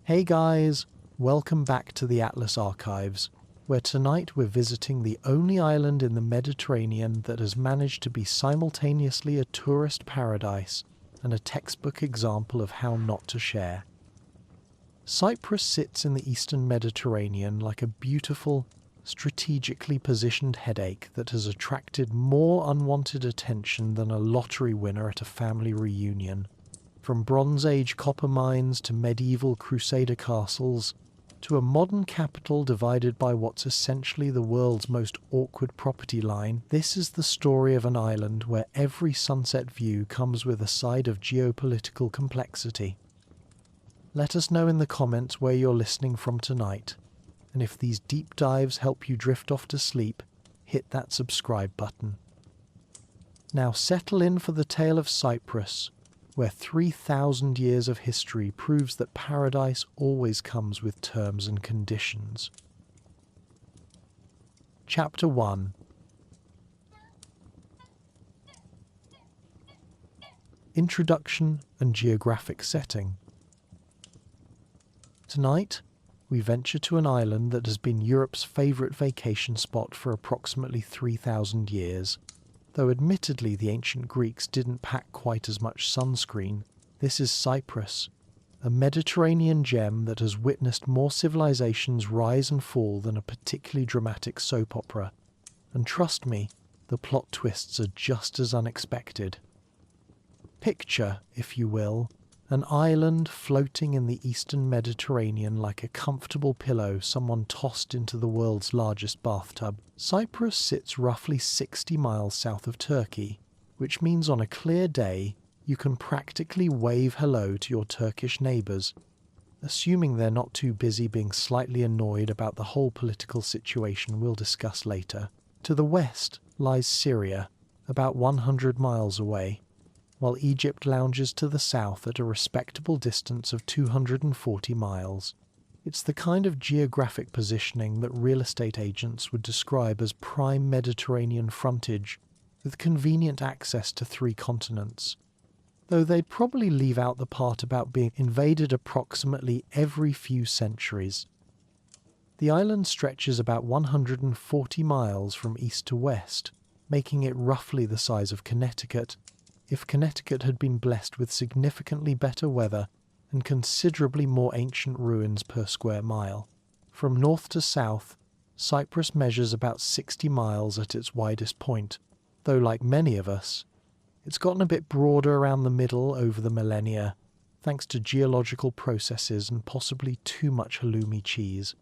Hey guys, welcome back to the Atlas Archives, where tonight we're visiting the only island in the Mediterranean that has managed to be simultaneously a tourist paradise and a textbook example of how not to share. Cyprus sits in the eastern Mediterranean like a beautiful, strategically positioned headache that has attracted more unwanted attention than a lottery winner at a family reunion. From Bronze Age copper mines to medieval crusader castles, to a modern capital divided by what's essentially the world's most awkward property line, this is the story of an island where every sunset view comes with a side of geopolitical complexity. Let us know in the comments where you're listening from tonight, and if these deep dives help you drift off to sleep, hit that subscribe button. Now settle in for the tale of Cyprus, where 3,000 years of history proves that paradise always comes with terms and conditions. Chapter 1. Introduction and Geographic Setting. Tonight, we venture to an island that has been Europe's favourite vacation spot for approximately 3,000 years. Though admittedly the ancient Greeks didn't pack quite as much sunscreen, this is Cyprus, a Mediterranean gem that has witnessed more civilizations rise and fall than a particularly dramatic soap opera. And trust me, the plot twists are just as unexpected. Picture, if you will, an island floating in the eastern Mediterranean like a comfortable pillow someone tossed into the world's largest bathtub. Cyprus sits roughly 60 miles south of Turkey, which means on a clear day you can practically wave hello to your Turkish neighbours, assuming they're not too busy being slightly annoyed about the whole political situation we'll discuss later. To the west lies Syria, about 100 miles away, while Egypt lounges to the south at a respectable distance of 240 miles. It's the kind of geographic positioning that real estate agents would describe as prime Mediterranean frontage, with convenient access to 3 continents, though they'd probably leave out the part about being invaded approximately every few centuries. The island stretches about 140 miles from east to west, making it roughly the size of Connecticut, if Connecticut had been blessed with significantly better weather and considerably more ancient ruins per square mile. From north to south, Cyprus measures about 60 miles at its widest point, though like many of us, it's gotten a bit broader around the middle over the millennia, thanks to geological processes and possibly too much halloumi cheese.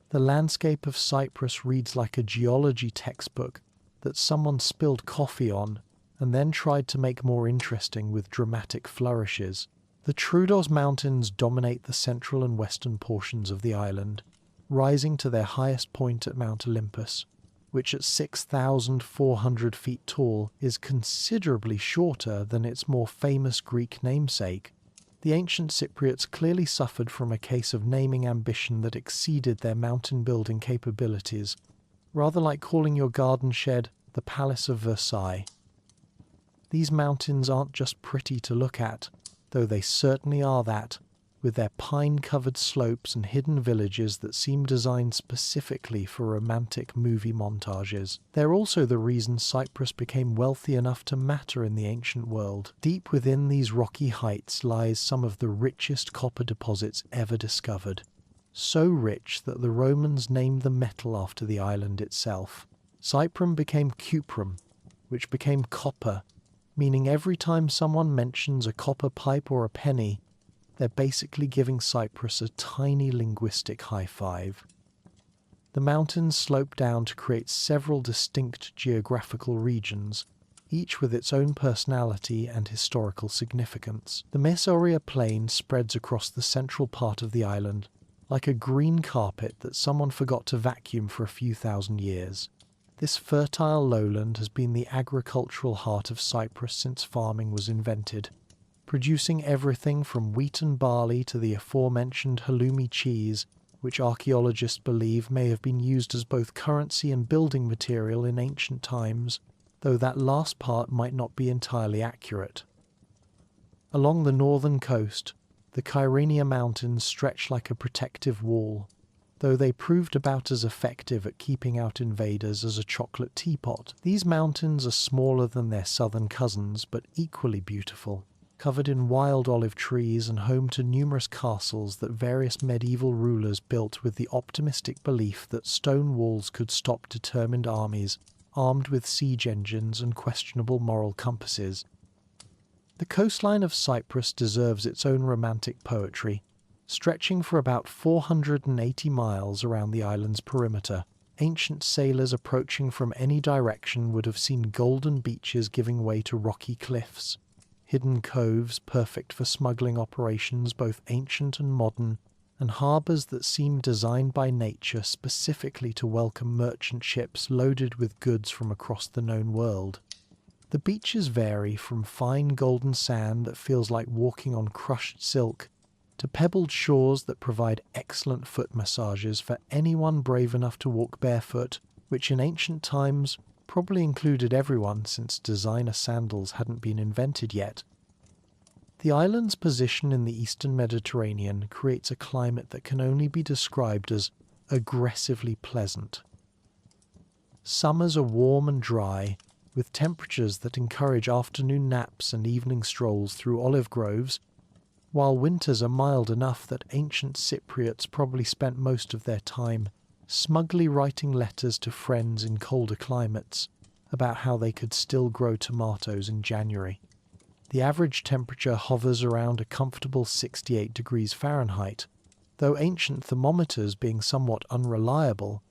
The landscape of Cyprus reads like a geology textbook that someone spilled coffee on and then tried to make more interesting with dramatic flourishes. The Troodos Mountains dominate the central and western portions of the island, rising to their highest point at Mount Olympus, which at 6,400 feet tall is considerably shorter than its more famous Greek namesake. The ancient Cypriots clearly suffered from a case of naming ambition that exceeded their mountain-building capabilities, rather like calling your garden shed the Palace of Versailles. These mountains aren't just pretty to look at, though they certainly are that, with their pine-covered slopes and hidden villages that seem designed specifically for romantic movie montages. They're also the reason Cyprus became wealthy enough to matter in the ancient world. Deep within these rocky heights lies some of the richest copper deposits ever discovered, so rich that the Romans named the metal after the island itself. Cyprum became cuprum, which became copper, meaning every time someone mentions a copper pipe or a penny, they're basically giving Cyprus a tiny linguistic high five. The mountains slope down to create several distinct geographical regions, each with its own personality and historical significance. The Mesoria Plain spreads across the central part of the island, like a green carpet that someone forgot to vacuum for a few thousand years. This fertile lowland has been the agricultural heart of Cyprus since farming was invented, producing everything from wheat and barley to the aforementioned halloumi cheese, which archaeologists believe may have been used as both currency and building material in ancient times, though that last part might not be entirely accurate. Along the northern coast, the Kyrenia Mountains stretch like a protective wall, though they proved about as effective at keeping out invaders as a chocolate teapot. These mountains are smaller than their southern cousins, but equally beautiful, covered in wild olive trees and home to numerous castles that various medieval rulers built with the optimistic belief that stone walls could stop determined armies armed with siege engines and questionable moral compasses. The coastline of Cyprus deserves its own romantic poetry, stretching for about 480 miles around the island's perimeter. Ancient sailors approaching from any direction would have seen golden beaches giving way to rocky cliffs, hidden coves perfect for smuggling operations both ancient and modern, and harbours that seemed designed by nature specifically to welcome merchant ships loaded with goods from across the known world. The beaches vary from fine golden sand that feels like walking on crushed silk to pebbled shores that provide excellent foot massages for anyone brave enough to walk barefoot, which in ancient times probably included everyone since designer sandals hadn't been invented yet. The island's position in the eastern Mediterranean creates a climate that can only be described as aggressively pleasant. Summers are warm and dry, with temperatures that encourage afternoon naps and evening strolls through olive groves, while winters are mild enough that ancient Cypriots probably spent most of their time smugly writing letters to friends in colder climates about how they could still grow tomatoes in January. The average temperature hovers around a comfortable 68 degrees Fahrenheit, though ancient thermometers being somewhat unreliable,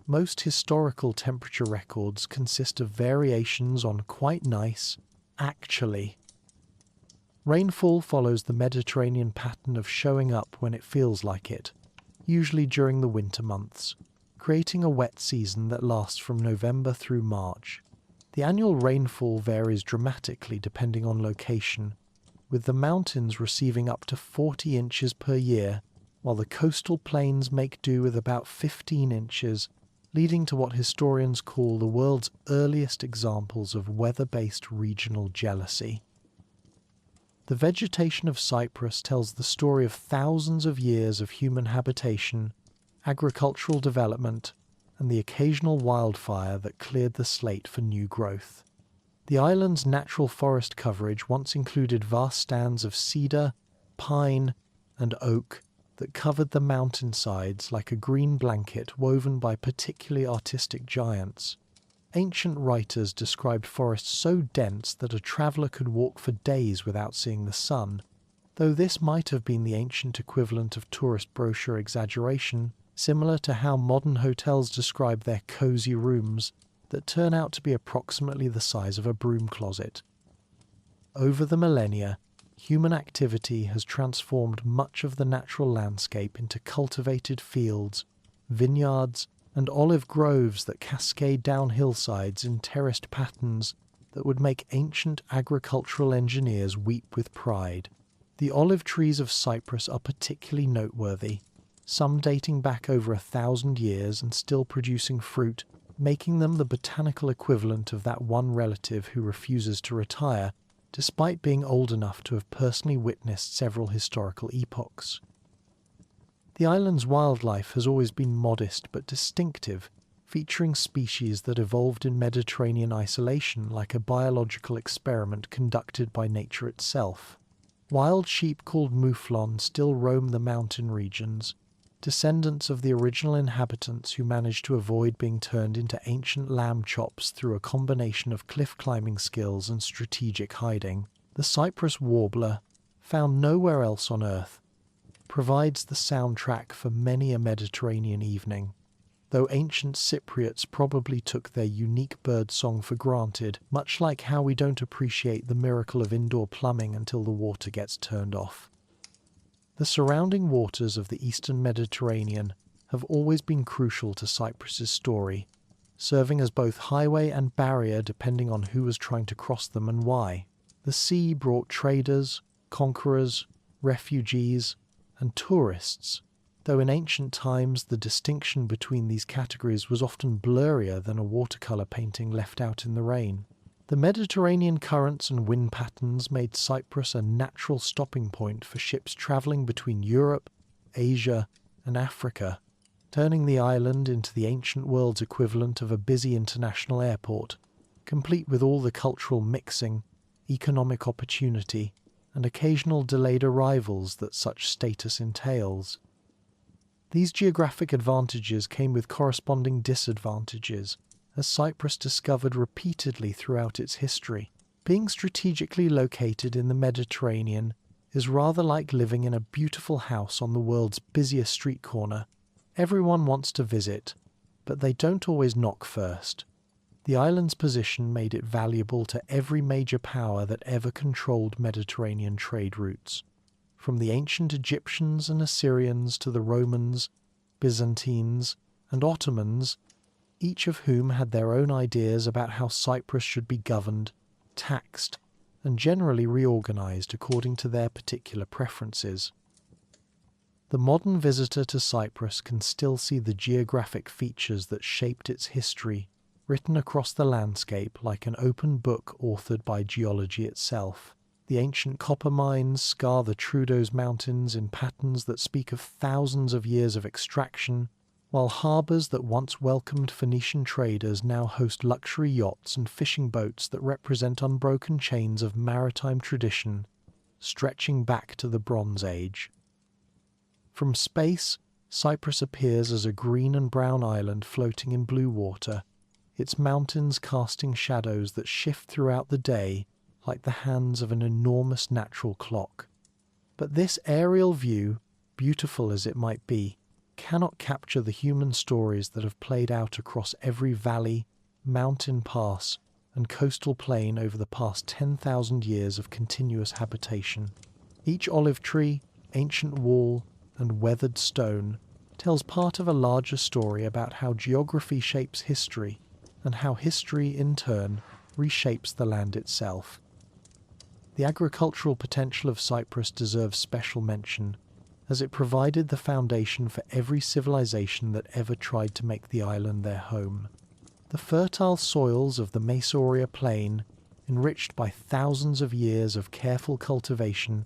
most historical temperature records consist of variations on quite nice, actually. Rainfall follows the Mediterranean pattern of showing up when it feels like it, usually during the winter months, creating a wet season that lasts from November through March. The annual rainfall varies dramatically depending on location, with the mountains receiving up to 40 inches per year, while the coastal plains make do with about 15 inches, leading to what historians call the world's earliest examples of weather-based regional jealousy. The vegetation of Cyprus tells the story of thousands of years of human habitation, agricultural development, and the occasional wildfire that cleared the slate for new growth. The island's natural forest coverage once included vast stands of cedar, pine, and oak that covered the mountainsides like a green blanket woven by particularly artistic giants. Ancient writers described forests so dense that a traveller could walk for days without seeing the sun, though this might have been the ancient equivalent of tourist brochure exaggeration, similar to how modern hotels describe their cosy rooms that turn out to be approximately the size of a broom closet. Over the millennia, human activity has transformed much of the natural landscape into cultivated fields, vineyards, and olive groves that cascade down hillsides in terraced patterns that would make ancient agricultural engineers weep with pride. The olive trees of Cyprus are particularly noteworthy, some dating back over 1,000 years and still producing fruit, making them the botanical equivalent of that one relative who refuses to retire, despite being old enough to have personally witnessed several historical epochs. The island's wildlife has always been modest but distinctive, featuring species that evolved in Mediterranean isolation like a biological experiment conducted by nature itself. Wild sheep called mouflon still roam the mountain regions, descendants of the original inhabitants who managed to avoid being turned into ancient lamb chops through a combination of cliff-climbing skills and strategic hiding. The Cyprus warbler, found nowhere else on Earth, provides the soundtrack for many a Mediterranean evening, though ancient Cypriots probably took their unique bird song for granted, much like how we don't appreciate the miracle of indoor plumbing until the water gets turned off. The surrounding waters of the eastern Mediterranean have always been crucial to Cyprus's story, serving as both highway and barrier depending on who was trying to cross them and why. The sea brought traders, conquerors, refugees, and tourists, though in ancient times the distinction between these categories was often blurrier than a watercolour painting left out in the rain. The Mediterranean currents and wind patterns made Cyprus a natural stopping point for ships travelling between Europe, Asia, and Africa, turning the island into the ancient world's equivalent of a busy international airport, complete with all the cultural mixing, economic opportunity, and occasional delayed arrivals that such status entails. These geographic advantages came with corresponding disadvantages, as Cyprus discovered repeatedly throughout its history. Being strategically located in the Mediterranean is rather like living in a beautiful house on the world's busiest street corner. Everyone wants to visit, but they don't always knock first. The island's position made it valuable to every major power that ever controlled Mediterranean trade routes, from the ancient Egyptians and Assyrians to the Romans, Byzantines, and Ottomans, each of whom had their own ideas about how Cyprus should be governed, taxed, and generally reorganized according to their particular preferences. The modern visitor to Cyprus can still see the geographic features that shaped its history, written across the landscape like an open book authored by geology itself. The ancient copper mines scar the Troodos Mountains in patterns that speak of thousands of years of extraction, while harbours that once welcomed Phoenician traders now host luxury yachts and fishing boats that represent unbroken chains of maritime tradition, stretching back to the Bronze Age. From space, Cyprus appears as a green and brown island floating in blue water, its mountains casting shadows that shift throughout the day like the hands of an enormous natural clock. But this aerial view, beautiful as it might be, cannot capture the human stories that have played out across every valley, mountain pass, and coastal plain over the past 10,000 years of continuous habitation. Each olive tree, ancient wall, and weathered stone tells part of a larger story about how geography shapes history, and how history, in turn, reshapes the land itself. The agricultural potential of Cyprus deserves special mention, as it provided the foundation for every civilization that ever tried to make the island their home. The fertile soils of the Masauria Plain, enriched by thousands of years of careful cultivation,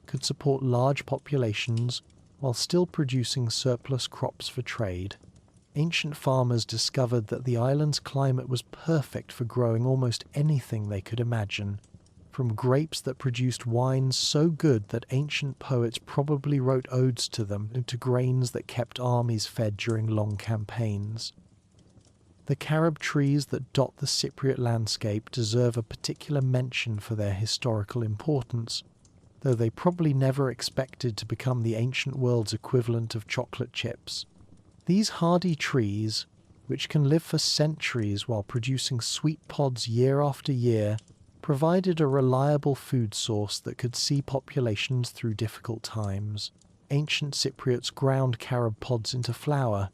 could support large populations while still producing surplus crops for trade. Ancient farmers discovered that the island's climate was perfect for growing almost anything they could imagine, from grapes that produced wines so good that ancient poets probably wrote odes to them, to grains that kept armies fed during long campaigns. The carob trees that dot the Cypriot landscape deserve a particular mention for their historical importance, though they probably never expected to become the ancient world's equivalent of chocolate chips. These hardy trees, which can live for centuries while producing sweet pods year after year, provided a reliable food source that could see populations through difficult times. Ancient Cypriots ground carob pods into flour,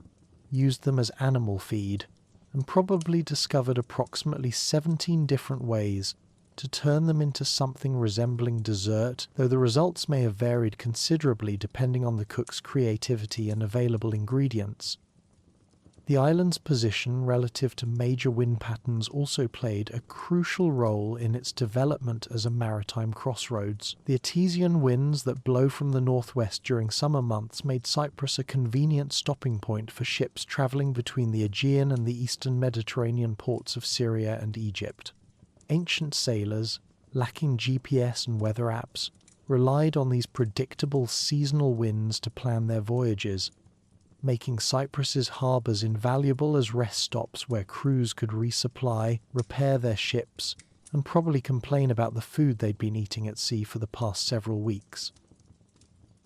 used them as animal feed, and probably discovered approximately 17 different ways to turn them into something resembling dessert, though the results may have varied considerably depending on the cook's creativity and available ingredients. The island's position relative to major wind patterns also played a crucial role in its development as a maritime crossroads. The Etesian winds that blow from the northwest during summer months made Cyprus a convenient stopping point for ships travelling between the Aegean and the eastern Mediterranean ports of Syria and Egypt. Ancient sailors, lacking GPS and weather apps, relied on these predictable seasonal winds to plan their voyages, making Cyprus's harbours invaluable as rest stops where crews could resupply, repair their ships, and probably complain about the food they'd been eating at sea for the past several weeks.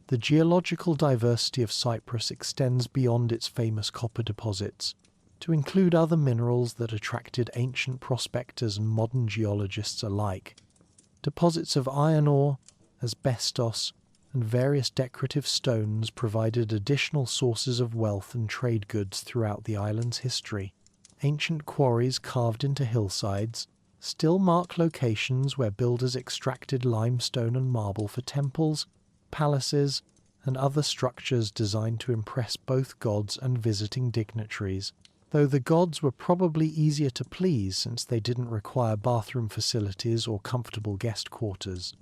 The geological diversity of Cyprus extends beyond its famous copper deposits, to include other minerals that attracted ancient prospectors and modern geologists alike. Deposits of iron ore, asbestos, and various decorative stones provided additional sources of wealth and trade goods throughout the island's history. Ancient quarries carved into hillsides still mark locations where builders extracted limestone and marble for temples, palaces, and other structures designed to impress both gods and visiting dignitaries. though the gods were probably easier to please since they didn't require bathroom facilities or comfortable guest quarters.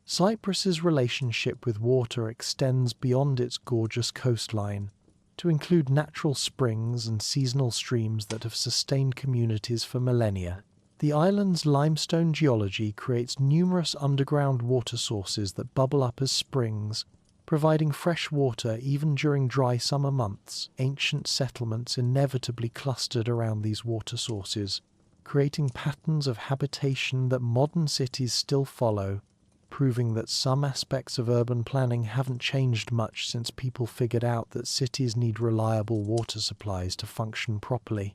Cyprus's relationship with water extends beyond its gorgeous coastline, to include natural springs and seasonal streams that have sustained communities for millennia. The island's limestone geology creates numerous underground water sources that bubble up as springs, providing fresh water even during dry summer months. Ancient settlements inevitably clustered around these water sources, creating patterns of habitation that modern cities still follow, proving that some aspects of urban planning haven't changed much since people figured out that cities need reliable water supplies to function properly.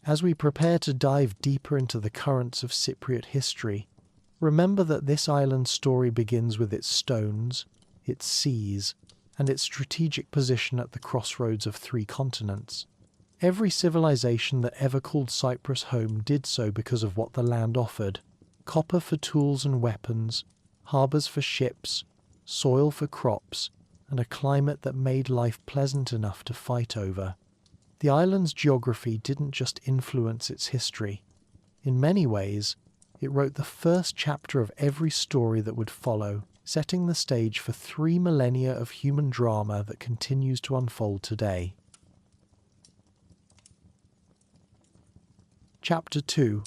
As we prepare to dive deeper into the currents of Cypriot history, remember that this island's story begins with its stones, its seas, and its strategic position at the crossroads of three continents. Every civilization that ever called Cyprus home did so because of what the land offered: copper for tools and weapons, harbours for ships, soil for crops, and a climate that made life pleasant enough to fight over. The island's geography didn't just influence its history. In many ways, it wrote the first chapter of every story that would follow, setting the stage for 3 millennia of human drama that continues to unfold today. Chapter 2: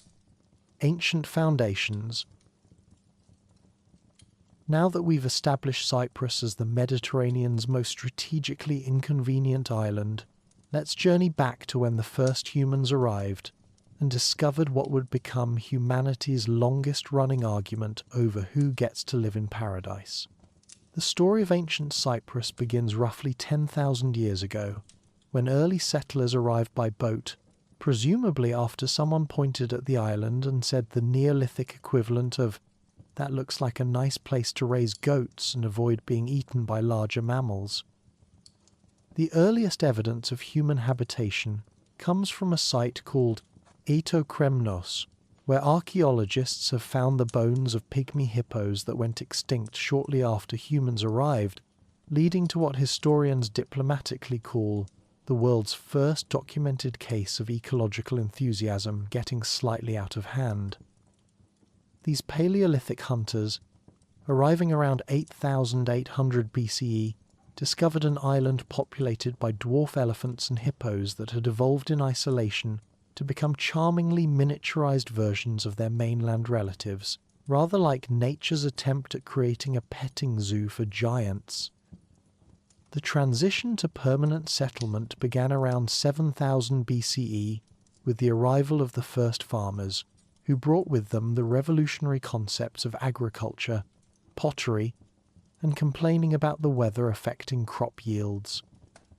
Ancient Foundations. Now that we've established Cyprus as the Mediterranean's most strategically inconvenient island, let's journey back to when the first humans arrived and discovered what would become humanity's longest-running argument over who gets to live in paradise. The story of ancient Cyprus begins roughly 10,000 years ago, when early settlers arrived by boat, presumably after someone pointed at the island and said the Neolithic equivalent of, "That looks like a nice place to raise goats and avoid being eaten by larger mammals." The earliest evidence of human habitation comes from a site called Kremnos, where archaeologists have found the bones of pygmy hippos that went extinct shortly after humans arrived, leading to what historians diplomatically call the world's first documented case of ecological enthusiasm getting slightly out of hand. These Paleolithic hunters, arriving around 8,800 BCE, discovered an island populated by dwarf elephants and hippos that had evolved in isolation to become charmingly miniaturized versions of their mainland relatives, rather like nature's attempt at creating a petting zoo for giants. The transition to permanent settlement began around 7,000 BCE with the arrival of the first farmers, who brought with them the revolutionary concepts of agriculture, pottery, and complaining about the weather affecting crop yields.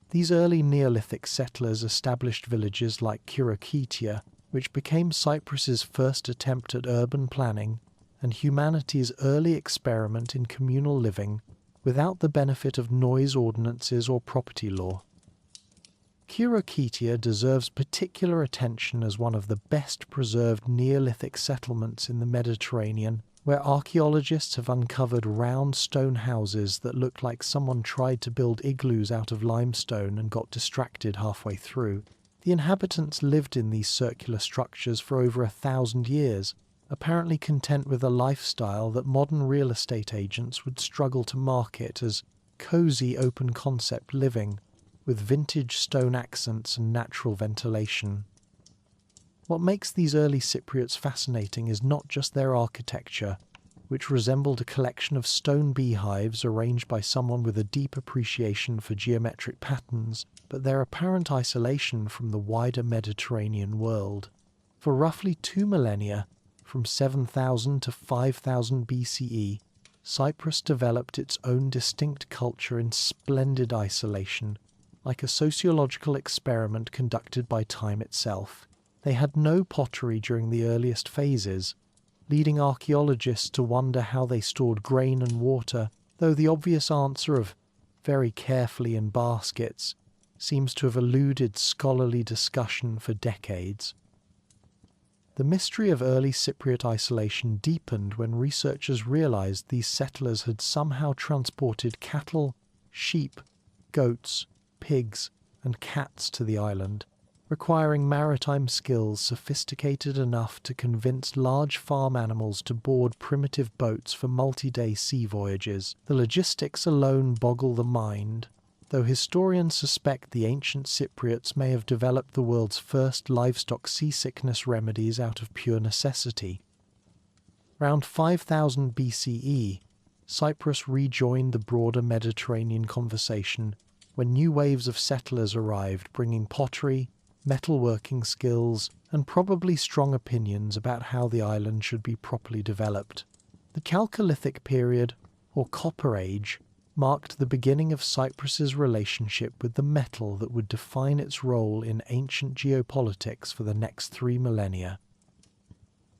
These early Neolithic settlers established villages like Kyrenia, which became Cyprus's first attempt at urban planning and humanity's early experiment in communal living without the benefit of noise ordinances or property law. Kyrenia deserves particular attention as one of the best preserved Neolithic settlements in the Mediterranean, where archaeologists have uncovered round stone houses that look like someone tried to build igloos out of limestone and got distracted halfway through. The inhabitants lived in these circular structures for over 1,000 years, apparently content with a lifestyle that modern real estate agents would struggle to market as cozy open-concept living, with vintage stone accents and natural ventilation. What makes these early Cypriots fascinating is not just their architecture, which resembled a collection of stone beehives arranged by someone with a deep appreciation for geometric patterns, but their apparent isolation from the wider Mediterranean world. For roughly 2 millennia, from 7,000 to 5,000 BCE, Cyprus developed its own distinct culture in splendid isolation, like a sociological experiment conducted by time itself. They had no pottery during the earliest phases, leading archaeologists to wonder how they stored grain and water, though the obvious answer of very carefully in baskets seems to have eluded scholarly discussion for decades. The mystery of early Cypriot isolation deepened when researchers realized these settlers had somehow transported cattle, sheep, goats, pigs, and cats to the island, requiring maritime skills sophisticated enough to convince large farm animals to board primitive boats for multi-day sea voyages. The logistics alone boggle the mind, though historians suspect the ancient Cypriots may have developed the world's first livestock seasickness remedies out of pure necessity. Around 5000 BCE, Cyprus rejoined the broader Mediterranean conversation when new waves of settlers arrived, bringing pottery, metalworking skills, and probably strong opinions about how the island should be properly developed. The Chalcolithic period, or Copper Age, marked the beginning of Cyprus's relationship with the metal that would define its role in ancient geopolitics for the next 3 millennia.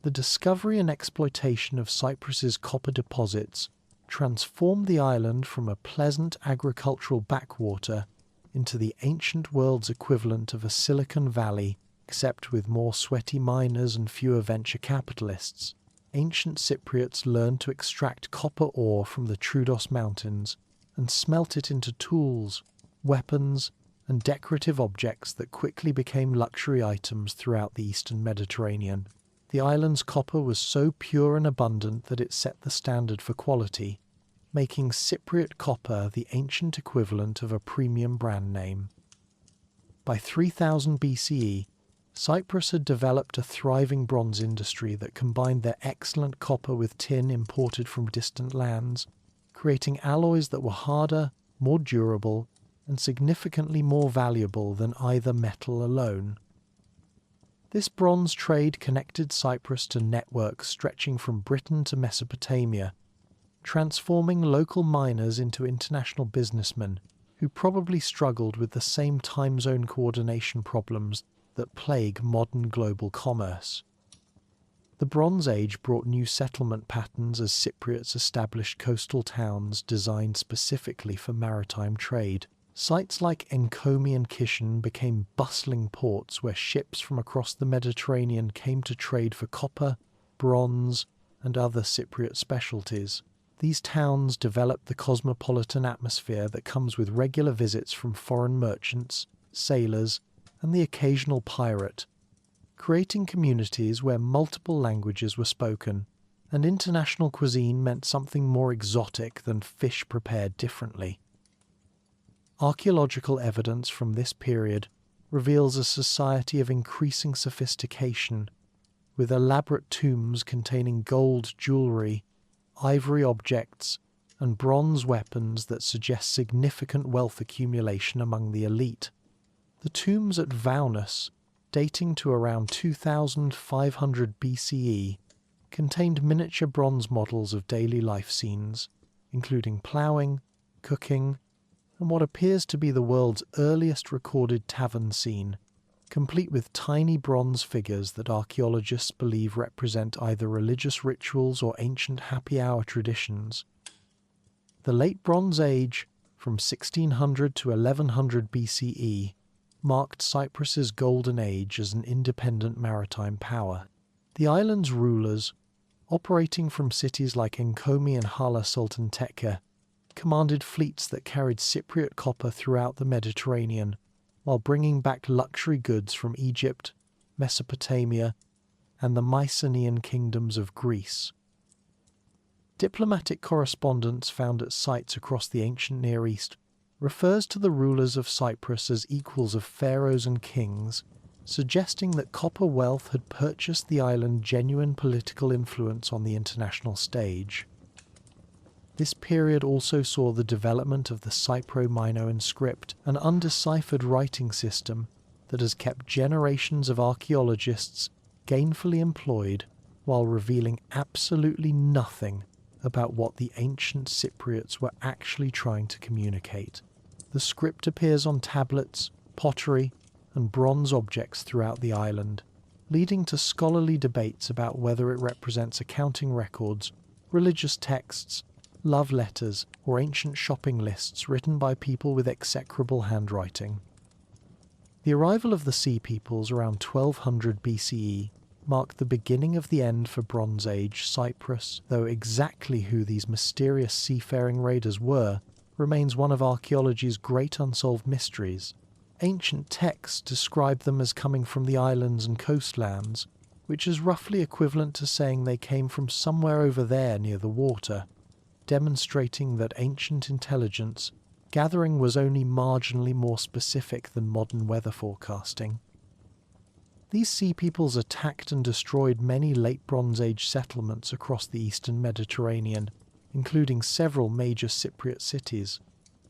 The discovery and exploitation of Cyprus's copper deposits transformed the island from a pleasant agricultural backwater into the ancient world's equivalent of a Silicon Valley, except with more sweaty miners and fewer venture capitalists. Ancient Cypriots learned to extract copper ore from the Troodos Mountains and smelt it into tools, weapons, and decorative objects that quickly became luxury items throughout the eastern Mediterranean. The island's copper was so pure and abundant that it set the standard for quality, making Cypriot copper the ancient equivalent of a premium brand name. By 3000 BCE, Cyprus had developed a thriving bronze industry that combined their excellent copper with tin imported from distant lands, creating alloys that were harder, more durable, and significantly more valuable than either metal alone. This bronze trade connected Cyprus to networks stretching from Britain to Mesopotamia, transforming local miners into international businessmen who probably struggled with the same time zone coordination problems that plague modern global commerce. The Bronze Age brought new settlement patterns as Cypriots established coastal towns designed specifically for maritime trade. Sites like Enkomi and Kishan became bustling ports where ships from across the Mediterranean came to trade for copper, bronze, and other Cypriot specialties. These towns developed the cosmopolitan atmosphere that comes with regular visits from foreign merchants, sailors, and the occasional pirate, creating communities where multiple languages were spoken, and international cuisine meant something more exotic than fish prepared differently. Archaeological evidence from this period reveals a society of increasing sophistication, with elaborate tombs containing gold jewellery, ivory objects, and bronze weapons that suggest significant wealth accumulation among the elite. The tombs at Vaunus, dating to around 2500 BCE, contained miniature bronze models of daily life scenes, including ploughing, cooking, and what appears to be the world's earliest recorded tavern scene, complete with tiny bronze figures that archaeologists believe represent either religious rituals or ancient happy hour traditions. The Late Bronze Age, from 1600 to 1100 BCE, marked Cyprus's golden age as an independent maritime power. The island's rulers, operating from cities like Enkomi and Hala Sultan Tekke, commanded fleets that carried Cypriot copper throughout the Mediterranean, while bringing back luxury goods from Egypt, Mesopotamia, and the Mycenaean kingdoms of Greece. Diplomatic correspondence found at sites across the ancient Near East refers to the rulers of Cyprus as equals of pharaohs and kings, suggesting that copper wealth had purchased the island genuine political influence on the international stage. This period also saw the development of the Cypro-Minoan script, an undeciphered writing system that has kept generations of archaeologists gainfully employed while revealing absolutely nothing about what the ancient Cypriots were actually trying to communicate. The script appears on tablets, pottery, and bronze objects throughout the island, leading to scholarly debates about whether it represents accounting records, religious texts, love letters, or ancient shopping lists written by people with execrable handwriting. The arrival of the Sea Peoples around 1200 BCE marked the beginning of the end for Bronze Age Cyprus, though exactly who these mysterious seafaring raiders were remains one of archaeology's great unsolved mysteries. Ancient texts describe them as coming from the islands and coastlands, which is roughly equivalent to saying they came from somewhere over there near the water, demonstrating that ancient intelligence gathering was only marginally more specific than modern weather forecasting. These sea peoples attacked and destroyed many late Bronze Age settlements across the eastern Mediterranean, including several major Cypriot cities.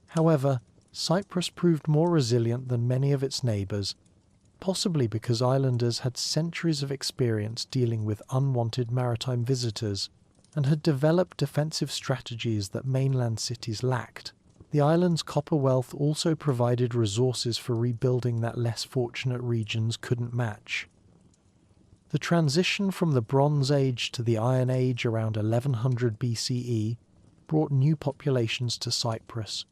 However, Cyprus proved more resilient than many of its neighbours, possibly because islanders had centuries of experience dealing with unwanted maritime visitors and had developed defensive strategies that mainland cities lacked. The island's copper wealth also provided resources for rebuilding that less fortunate regions couldn't match. The transition from the Bronze Age to the Iron Age around 1100 BCE brought new populations to Cyprus,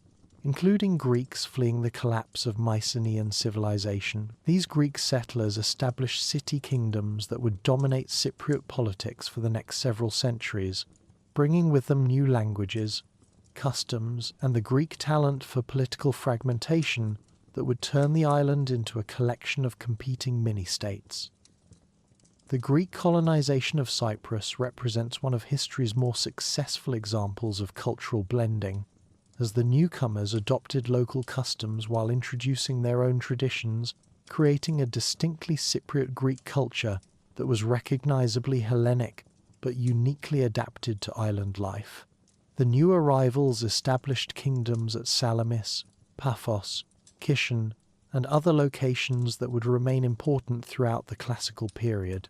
including Greeks fleeing the collapse of Mycenaean civilization. These Greek settlers established city kingdoms that would dominate Cypriot politics for the next several centuries, bringing with them new languages, customs, and the Greek talent for political fragmentation that would turn the island into a collection of competing mini-states. The Greek colonization of Cyprus represents one of history's more successful examples of cultural blending, as the newcomers adopted local customs while introducing their own traditions, creating a distinctly Cypriot Greek culture that was recognizably Hellenic but uniquely adapted to island life. The new arrivals established kingdoms at Salamis, Paphos, Kyrenia, and other locations that would remain important throughout the classical period.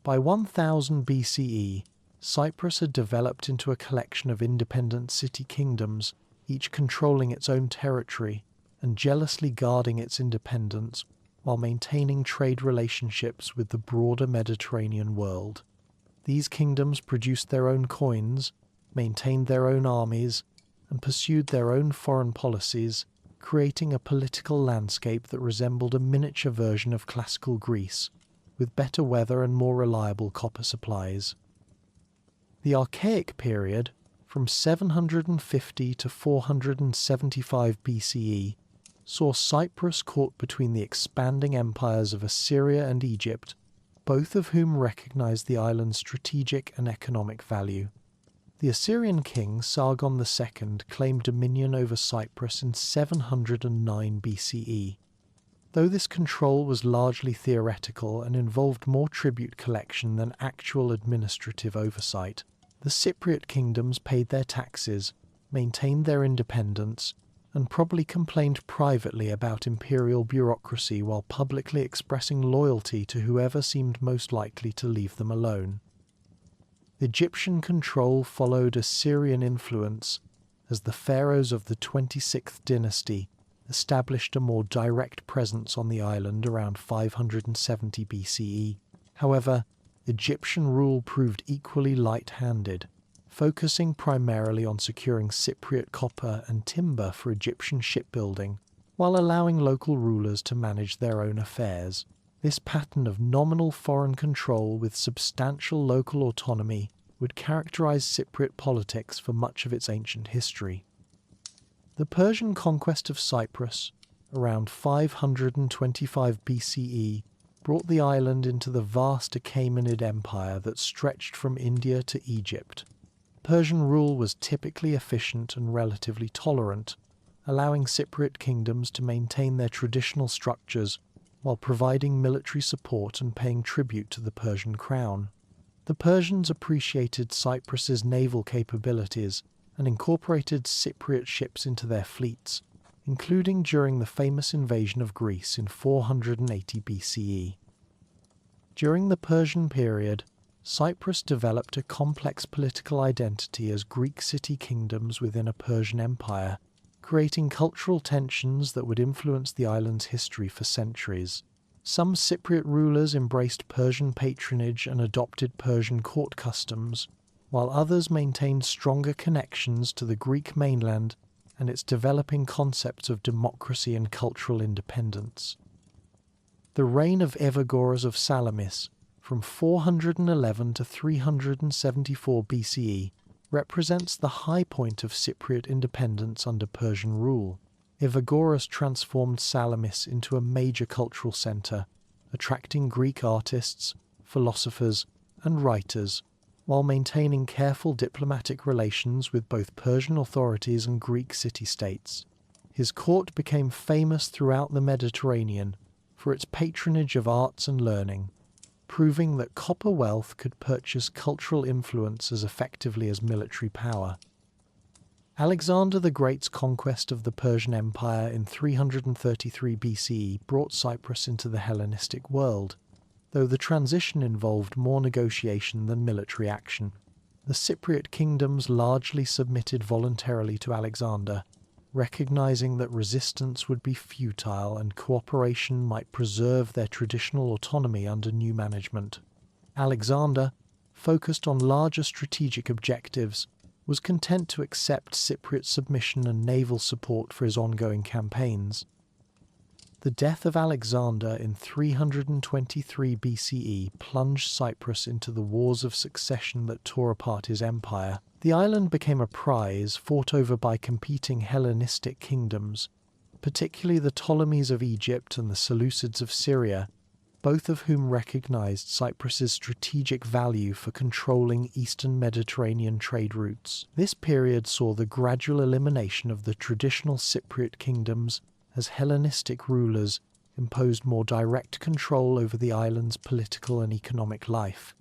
By 1000 BCE, Cyprus had developed into a collection of independent city kingdoms, each controlling its own territory and jealously guarding its independence while maintaining trade relationships with the broader Mediterranean world. These kingdoms produced their own coins, maintained their own armies, and pursued their own foreign policies, creating a political landscape that resembled a miniature version of classical Greece, with better weather and more reliable copper supplies. The Archaic period, from 750 to 475 BCE, saw Cyprus caught between the expanding empires of Assyria and Egypt, both of whom recognized the island's strategic and economic value. The Assyrian king Sargon II claimed dominion over Cyprus in 709 BCE. Though this control was largely theoretical and involved more tribute collection than actual administrative oversight, the Cypriot kingdoms paid their taxes, maintained their independence, and probably complained privately about imperial bureaucracy while publicly expressing loyalty to whoever seemed most likely to leave them alone. Egyptian control followed Assyrian influence as the pharaohs of the 26th dynasty established a more direct presence on the island around 570 BCE. However, Egyptian rule proved equally light-handed, focusing primarily on securing Cypriot copper and timber for Egyptian shipbuilding, while allowing local rulers to manage their own affairs. This pattern of nominal foreign control with substantial local autonomy would characterize Cypriot politics for much of its ancient history. The Persian conquest of Cyprus, around 525 BCE, brought the island into the vast Achaemenid Empire that stretched from India to Egypt. Persian rule was typically efficient and relatively tolerant, allowing Cypriot kingdoms to maintain their traditional structures while providing military support and paying tribute to the Persian crown. The Persians appreciated Cyprus's naval capabilities and incorporated Cypriot ships into their fleets, including during the famous invasion of Greece in 480 BCE. During the Persian period, Cyprus developed a complex political identity as Greek city kingdoms within a Persian empire, creating cultural tensions that would influence the island's history for centuries. Some Cypriot rulers embraced Persian patronage and adopted Persian court customs, while others maintained stronger connections to the Greek mainland and its developing concepts of democracy and cultural independence. The reign of Evagores of Salamis, from 411 to 374 BCE, represents the high point of Cypriot independence under Persian rule. Evagorus transformed Salamis into a major cultural centre, attracting Greek artists, philosophers, and writers, while maintaining careful diplomatic relations with both Persian authorities and Greek city-states. His court became famous throughout the Mediterranean for its patronage of arts and learning, proving that copper wealth could purchase cultural influence as effectively as military power. Alexander the Great's conquest of the Persian Empire in 333 BCE brought Cyprus into the Hellenistic world, though the transition involved more negotiation than military action. The Cypriot kingdoms largely submitted voluntarily to Alexander, recognizing that resistance would be futile and cooperation might preserve their traditional autonomy under new management. Alexander, focused on larger strategic objectives, was content to accept Cypriot submission and naval support for his ongoing campaigns. The death of Alexander in 323 BCE plunged Cyprus into the wars of succession that tore apart his empire. The island became a prize fought over by competing Hellenistic kingdoms, particularly the Ptolemies of Egypt and the Seleucids of Syria, both of whom recognized Cyprus's strategic value for controlling eastern Mediterranean trade routes. This period saw the gradual elimination of the traditional Cypriot kingdoms as Hellenistic rulers imposed more direct control over the island's political and economic life.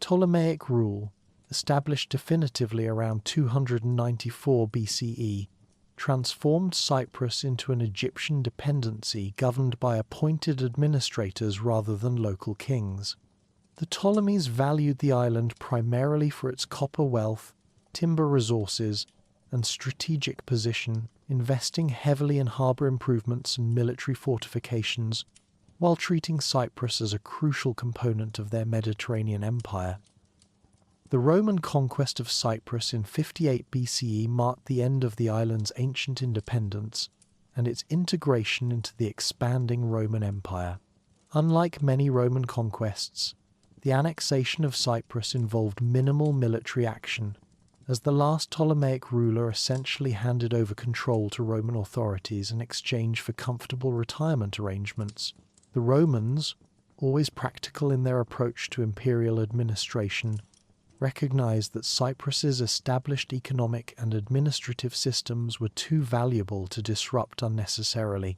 Ptolemaic rule, established definitively around 294 BCE, transformed Cyprus into an Egyptian dependency governed by appointed administrators rather than local kings. The Ptolemies valued the island primarily for its copper wealth, timber resources, and strategic position, investing heavily in harbour improvements and military fortifications, while treating Cyprus as a crucial component of their Mediterranean empire. The Roman conquest of Cyprus in 58 BCE marked the end of the island's ancient independence and its integration into the expanding Roman Empire. Unlike many Roman conquests, the annexation of Cyprus involved minimal military action, as the last Ptolemaic ruler essentially handed over control to Roman authorities in exchange for comfortable retirement arrangements. The Romans, always practical in their approach to imperial administration, recognized that Cyprus's established economic and administrative systems were too valuable to disrupt unnecessarily.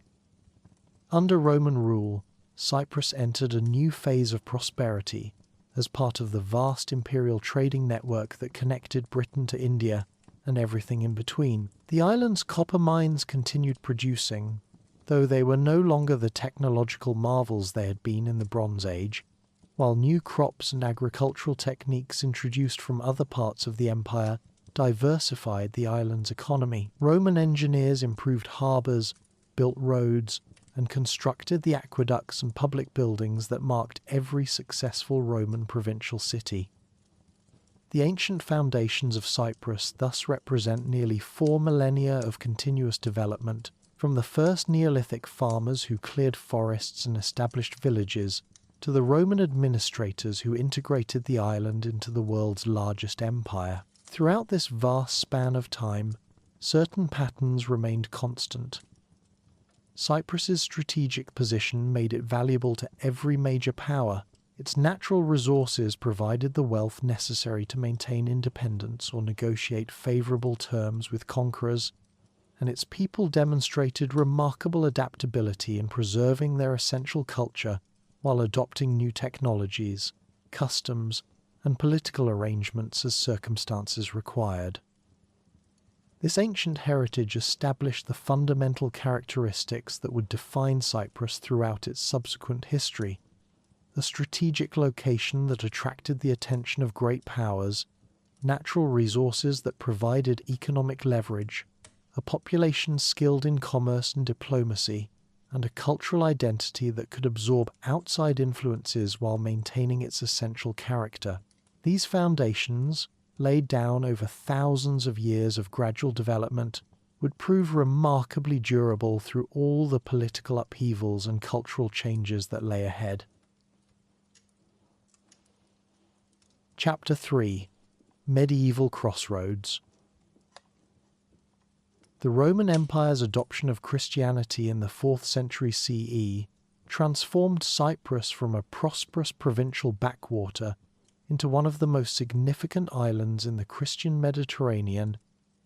Under Roman rule, Cyprus entered a new phase of prosperity as part of the vast imperial trading network that connected Britain to India and everything in between. The island's copper mines continued producing, though they were no longer the technological marvels they had been in the Bronze Age, while new crops and agricultural techniques introduced from other parts of the empire diversified the island's economy. Roman engineers improved harbours, built roads, and constructed the aqueducts and public buildings that marked every successful Roman provincial city. The ancient foundations of Cyprus thus represent nearly 4 millennia of continuous development, from the first Neolithic farmers who cleared forests and established villages, to the Roman administrators who integrated the island into the world's largest empire. Throughout this vast span of time, certain patterns remained constant. Cyprus's strategic position made it valuable to every major power. Its natural resources provided the wealth necessary to maintain independence or negotiate favourable terms with conquerors, and its people demonstrated remarkable adaptability in preserving their essential culture while adopting new technologies, customs, and political arrangements as circumstances required. This ancient heritage established the fundamental characteristics that would define Cyprus throughout its subsequent history: a strategic location that attracted the attention of great powers, natural resources that provided economic leverage, a population skilled in commerce and diplomacy, and a cultural identity that could absorb outside influences while maintaining its essential character. These foundations, laid down over thousands of years of gradual development, would prove remarkably durable through all the political upheavals and cultural changes that lay ahead. Chapter 3: Medieval Crossroads. The Roman Empire's adoption of Christianity in the 4th century CE transformed Cyprus from a prosperous provincial backwater into one of the most significant islands in the Christian Mediterranean,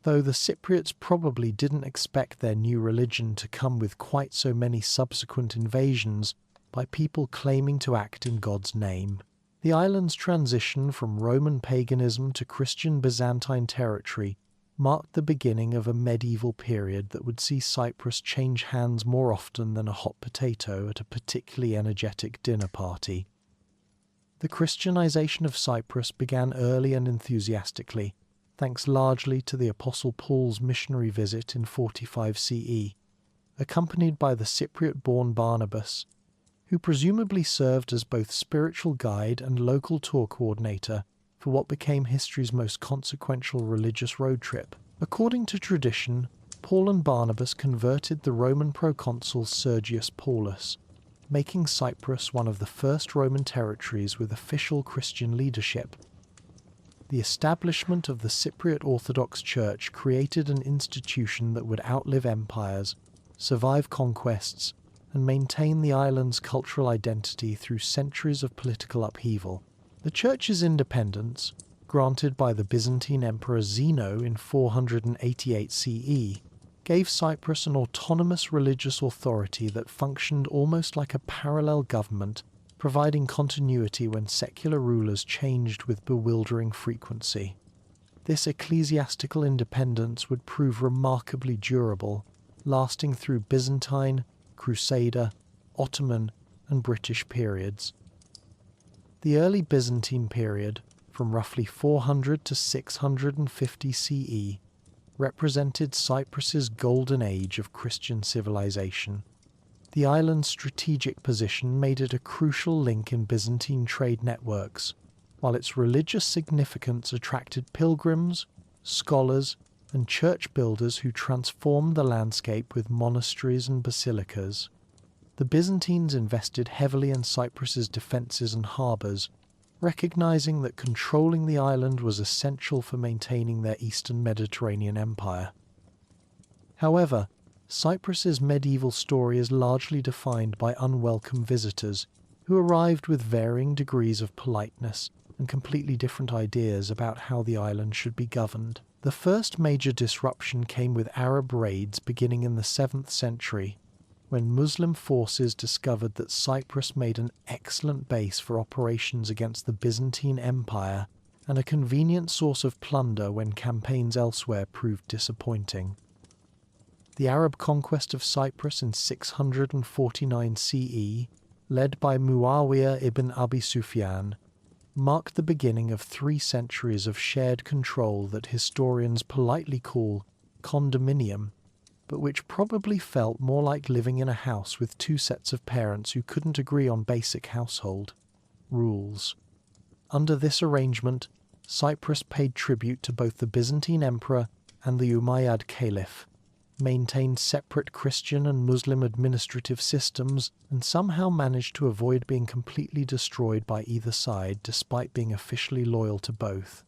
though the Cypriots probably didn't expect their new religion to come with quite so many subsequent invasions by people claiming to act in God's name. The island's transition from Roman paganism to Christian Byzantine territory marked the beginning of a medieval period that would see Cyprus change hands more often than a hot potato at a particularly energetic dinner party. The Christianization of Cyprus began early and enthusiastically, thanks largely to the Apostle Paul's missionary visit in 45 CE, accompanied by the Cypriot-born Barnabas, who presumably served as both spiritual guide and local tour coordinator for what became history's most consequential religious road trip. According to tradition, Paul and Barnabas converted the Roman proconsul Sergius Paulus, making Cyprus one of the first Roman territories with official Christian leadership. The establishment of the Cypriot Orthodox Church created an institution that would outlive empires, survive conquests, and maintain the island's cultural identity through centuries of political upheaval. The Church's independence, granted by the Byzantine Emperor Zeno in 488 CE, gave Cyprus an autonomous religious authority that functioned almost like a parallel government, providing continuity when secular rulers changed with bewildering frequency. This ecclesiastical independence would prove remarkably durable, lasting through Byzantine, Crusader, Ottoman, and British periods. The early Byzantine period, from roughly 400 to 650 CE, represented Cyprus's golden age of Christian civilization. The island's strategic position made it a crucial link in Byzantine trade networks, while its religious significance attracted pilgrims, scholars, and church builders who transformed the landscape with monasteries and basilicas. The Byzantines invested heavily in Cyprus's defences and harbours, recognizing that controlling the island was essential for maintaining their eastern Mediterranean empire. However, Cyprus's medieval story is largely defined by unwelcome visitors who arrived with varying degrees of politeness and completely different ideas about how the island should be governed. The first major disruption came with Arab raids beginning in the 7th century, when Muslim forces discovered that Cyprus made an excellent base for operations against the Byzantine Empire and a convenient source of plunder when campaigns elsewhere proved disappointing. The Arab conquest of Cyprus in 649 CE, led by Muawiyah ibn Abi Sufyan, marked the beginning of 3 centuries of shared control that historians politely call condominium, but which probably felt more like living in a house with 2 sets of parents who couldn't agree on basic household rules. Under this arrangement, Cyprus paid tribute to both the Byzantine Emperor and the Umayyad Caliph, maintained separate Christian and Muslim administrative systems, and somehow managed to avoid being completely destroyed by either side despite being officially loyal to both.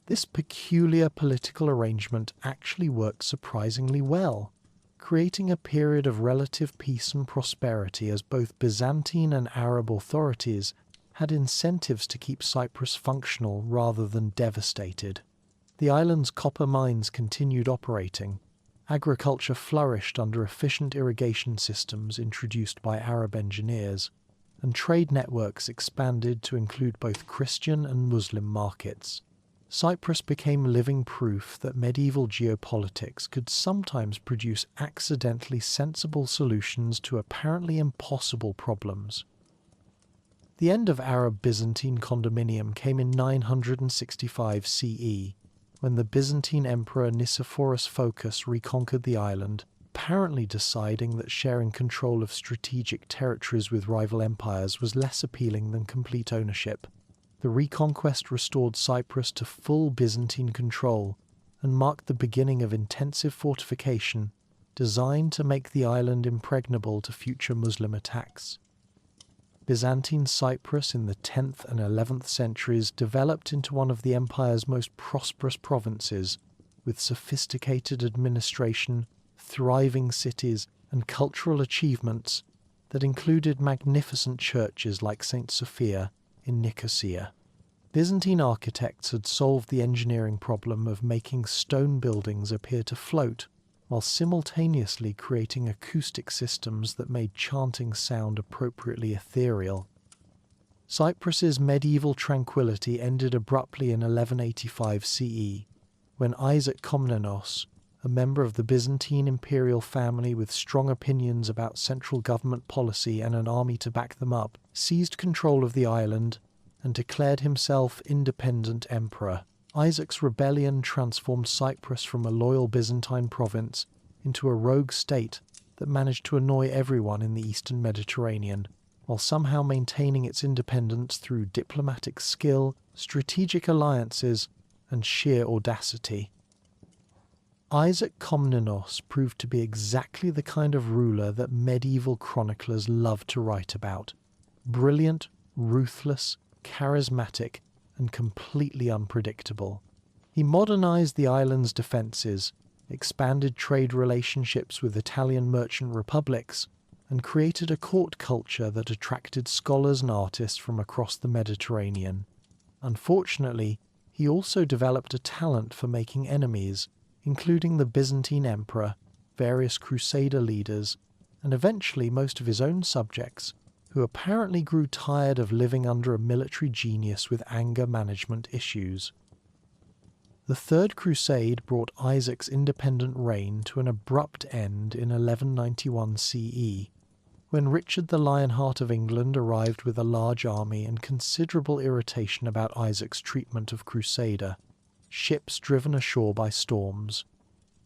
This peculiar political arrangement actually worked surprisingly well, creating a period of relative peace and prosperity as both Byzantine and Arab authorities had incentives to keep Cyprus functional rather than devastated. The island's copper mines continued operating, agriculture flourished under efficient irrigation systems introduced by Arab engineers, and trade networks expanded to include both Christian and Muslim markets. Cyprus became living proof that medieval geopolitics could sometimes produce accidentally sensible solutions to apparently impossible problems. The end of Arab-Byzantine condominium came in 965 CE, when the Byzantine Emperor Nicephorus Phocas reconquered the island, apparently deciding that sharing control of strategic territories with rival empires was less appealing than complete ownership. The reconquest restored Cyprus to full Byzantine control and marked the beginning of intensive fortification designed to make the island impregnable to future Muslim attacks. Byzantine Cyprus in the 10th and 11th centuries developed into one of the empire's most prosperous provinces, with sophisticated administration, thriving cities, and cultural achievements that included magnificent churches like St. Sophia in Nicosia. Byzantine architects had solved the engineering problem of making stone buildings appear to float, while simultaneously creating acoustic systems that made chanting sound appropriately ethereal. Cyprus's medieval tranquility ended abruptly in 1185 CE, when Isaac Komnenos, a member of the Byzantine imperial family with strong opinions about central government policy and an army to back them up, seized control of the island and declared himself independent emperor. Isaac's rebellion transformed Cyprus from a loyal Byzantine province into a rogue state that managed to annoy everyone in the eastern Mediterranean, while somehow maintaining its independence through diplomatic skill, strategic alliances, and sheer audacity. Isaac Komnenos proved to be exactly the kind of ruler that medieval chroniclers loved to write about. Brilliant, ruthless, charismatic, and completely unpredictable. He modernized the island's defenses, expanded trade relationships with Italian merchant republics, and created a court culture that attracted scholars and artists from across the Mediterranean. Unfortunately, he also developed a talent for making enemies, including the Byzantine emperor, various crusader leaders, and eventually most of his own subjects, who apparently grew tired of living under a military genius with anger management issues. The Third Crusade brought Isaac's independent reign to an abrupt end in 1191 CE, when Richard the Lionheart of England arrived with a large army and considerable irritation about Isaac's treatment of Crusader, ships driven ashore by storms.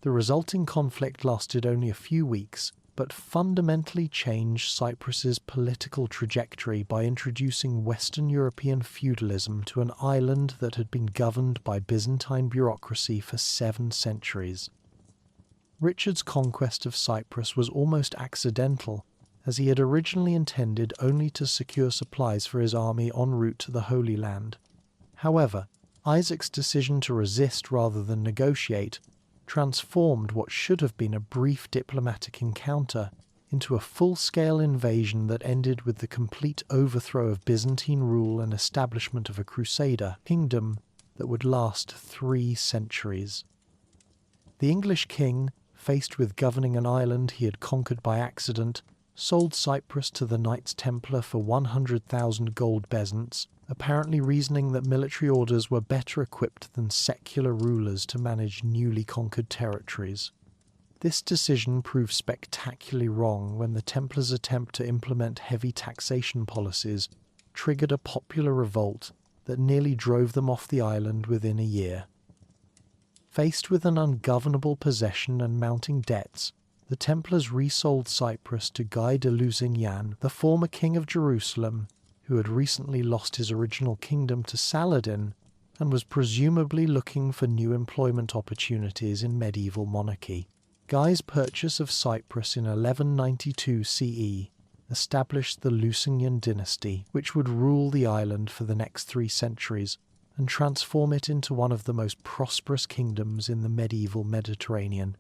The resulting conflict lasted only a few weeks, but fundamentally changed Cyprus's political trajectory by introducing Western European feudalism to an island that had been governed by Byzantine bureaucracy for 7 centuries. Richard's conquest of Cyprus was almost accidental, as he had originally intended only to secure supplies for his army en route to the Holy Land. However, Isaac's decision to resist rather than negotiate transformed what should have been a brief diplomatic encounter into a full-scale invasion that ended with the complete overthrow of Byzantine rule and establishment of a crusader kingdom that would last 3 centuries. The English king, faced with governing an island he had conquered by accident, sold Cyprus to the Knights Templar for 100,000 gold bezants, apparently reasoning that military orders were better equipped than secular rulers to manage newly conquered territories. This decision proved spectacularly wrong when the Templars' attempt to implement heavy taxation policies triggered a popular revolt that nearly drove them off the island within a year. Faced with an ungovernable possession and mounting debts, the Templars resold Cyprus to Guy de Lusignan, the former king of Jerusalem, who had recently lost his original kingdom to Saladin and was presumably looking for new employment opportunities in medieval monarchy. Guy's purchase of Cyprus in 1192 CE established the Lusignan dynasty, which would rule the island for the next 3 centuries and transform it into one of the most prosperous kingdoms in the medieval Mediterranean.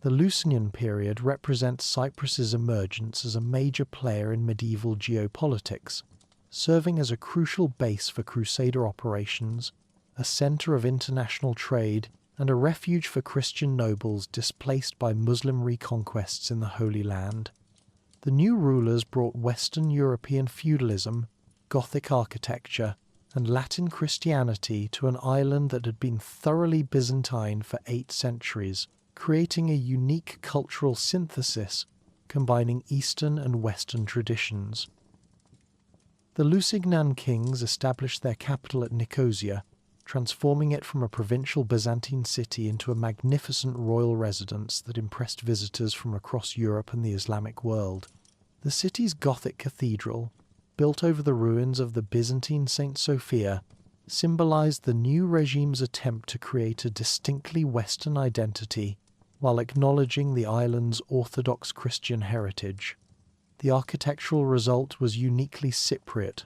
The Lusignan period represents Cyprus's emergence as a major player in medieval geopolitics, serving as a crucial base for crusader operations, a centre of international trade, and a refuge for Christian nobles displaced by Muslim reconquests in the Holy Land. The new rulers brought Western European feudalism, Gothic architecture, and Latin Christianity to an island that had been thoroughly Byzantine for 8 centuries, creating a unique cultural synthesis combining Eastern and Western traditions. The Lusignan kings established their capital at Nicosia, transforming it from a provincial Byzantine city into a magnificent royal residence that impressed visitors from across Europe and the Islamic world. The city's Gothic cathedral, built over the ruins of the Byzantine St. Sophia, symbolized the new regime's attempt to create a distinctly Western identity while acknowledging the island's Orthodox Christian heritage. The architectural result was uniquely Cypriot.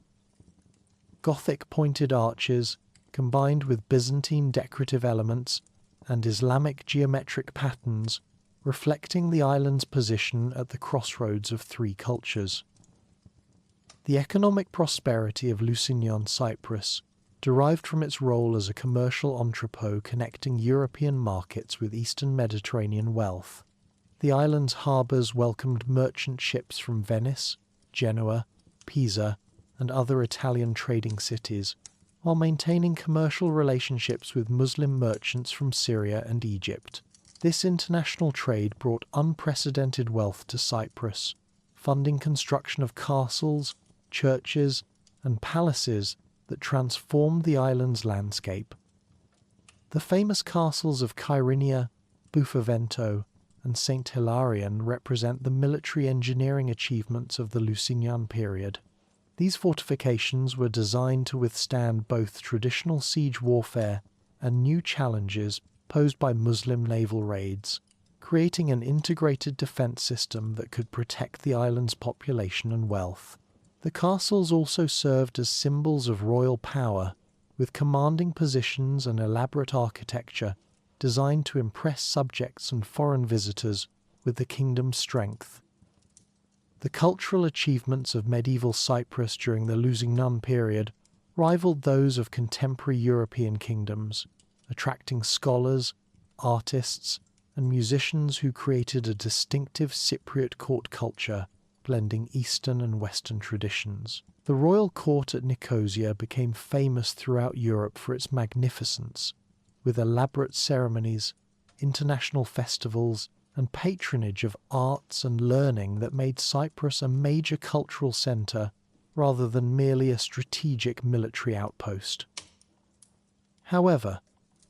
Gothic pointed arches, combined with Byzantine decorative elements, and Islamic geometric patterns, reflecting the island's position at the crossroads of three cultures. The economic prosperity of Lusignan, Cyprus, derived from its role as a commercial entrepot connecting European markets with Eastern Mediterranean wealth. The island's harbours welcomed merchant ships from Venice, Genoa, Pisa, and other Italian trading cities, while maintaining commercial relationships with Muslim merchants from Syria and Egypt. This international trade brought unprecedented wealth to Cyprus, funding construction of castles, churches, and palaces that transformed the island's landscape. The famous castles of Kyrenia, Buffavento, and St. Hilarion represent the military engineering achievements of the Lusignan period. These fortifications were designed to withstand both traditional siege warfare and new challenges posed by Muslim naval raids, creating an integrated defense system that could protect the island's population and wealth. The castles also served as symbols of royal power, with commanding positions and elaborate architecture designed to impress subjects and foreign visitors with the kingdom's strength. The cultural achievements of medieval Cyprus during the Lusignan period rivaled those of contemporary European kingdoms, attracting scholars, artists, and musicians who created a distinctive Cypriot court culture, blending Eastern and Western traditions. The royal court at Nicosia became famous throughout Europe for its magnificence, with elaborate ceremonies, international festivals, and patronage of arts and learning that made Cyprus a major cultural centre rather than merely a strategic military outpost. However,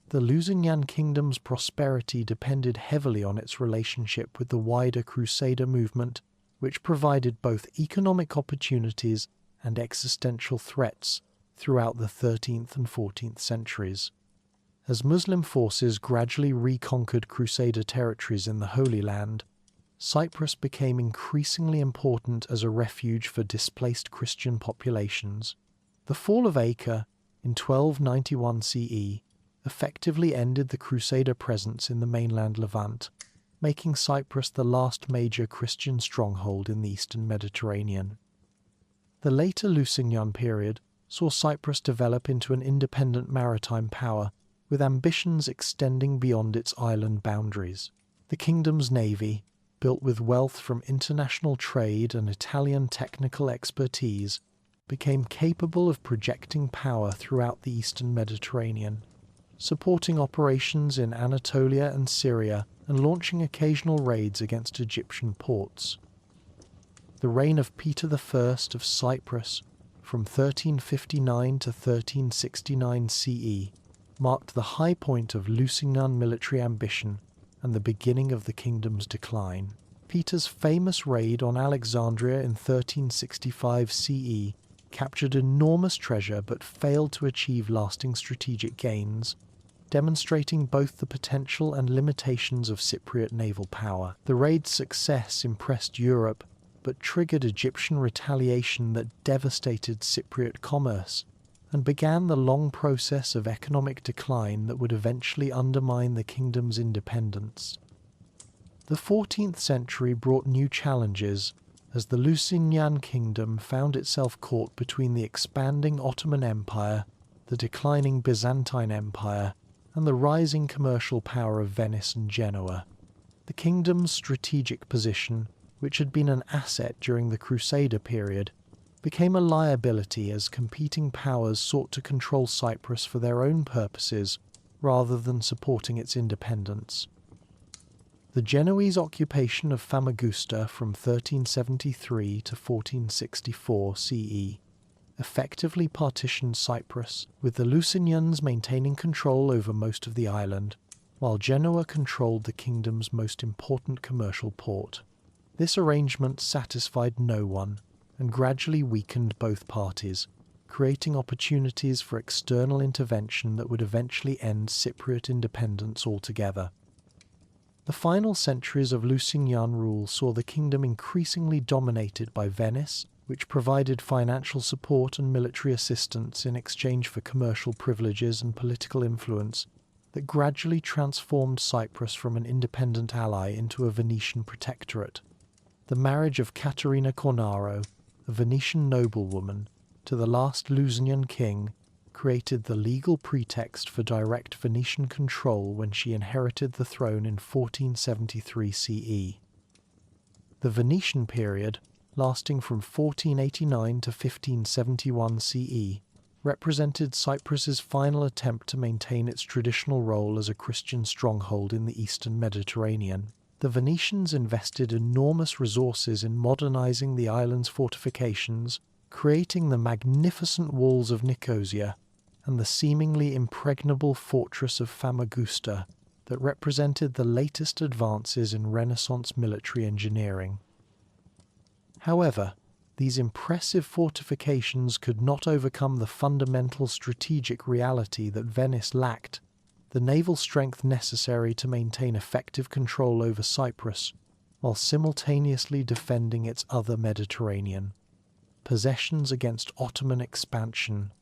the Lusignan kingdom's prosperity depended heavily on its relationship with the wider Crusader movement, which provided both economic opportunities and existential threats throughout the 13th and 14th centuries. As Muslim forces gradually reconquered Crusader territories in the Holy Land, Cyprus became increasingly important as a refuge for displaced Christian populations. The fall of Acre in 1291 CE effectively ended the Crusader presence in the mainland Levant, making Cyprus the last major Christian stronghold in the Eastern Mediterranean. The later Lusignan period saw Cyprus develop into an independent maritime power, with ambitions extending beyond its island boundaries. The kingdom's navy, built with wealth from international trade and Italian technical expertise, became capable of projecting power throughout the Eastern Mediterranean, supporting operations in Anatolia and Syria and launching occasional raids against Egyptian ports. The reign of Peter I of Cyprus, from 1359 to 1369 CE, marked the high point of Lusignan military ambition and the beginning of the kingdom's decline. Peter's famous raid on Alexandria in 1365 CE captured enormous treasure but failed to achieve lasting strategic gains, demonstrating both the potential and limitations of Cypriot naval power. The raid's success impressed Europe, but triggered Egyptian retaliation that devastated Cypriot commerce, and began the long process of economic decline that would eventually undermine the kingdom's independence. The 14th century brought new challenges, as the Lusignan kingdom found itself caught between the expanding Ottoman Empire, the declining Byzantine Empire, and the rising commercial power of Venice and Genoa. The kingdom's strategic position, which had been an asset during the Crusader period, became a liability as competing powers sought to control Cyprus for their own purposes rather than supporting its independence. The Genoese occupation of Famagusta from 1373 to 1464 CE effectively partitioned Cyprus, with the Lusignans maintaining control over most of the island, while Genoa controlled the kingdom's most important commercial port. This arrangement satisfied no one, and gradually weakened both parties, creating opportunities for external intervention that would eventually end Cypriot independence altogether. The final centuries of Lusignan rule saw the kingdom increasingly dominated by Venice, which provided financial support and military assistance in exchange for commercial privileges and political influence. that gradually transformed Cyprus from an independent ally into a Venetian protectorate. The marriage of Caterina Cornaro, a Venetian noblewoman, to the last Lusanian king created the legal pretext for direct Venetian control when she inherited the throne in 1473 CE. The Venetian period, lasting from 1489 to 1571 CE, represented Cyprus's final attempt to maintain its traditional role as a Christian stronghold in the eastern Mediterranean. The Venetians invested enormous resources in modernizing the island's fortifications, creating the magnificent walls of Nicosia and the seemingly impregnable fortress of Famagusta that represented the latest advances in Renaissance military engineering. However, these impressive fortifications could not overcome the fundamental strategic reality that Venice lacked, the naval strength necessary to maintain effective control over Cyprus, while simultaneously defending its other Mediterranean possessions against Ottoman expansion.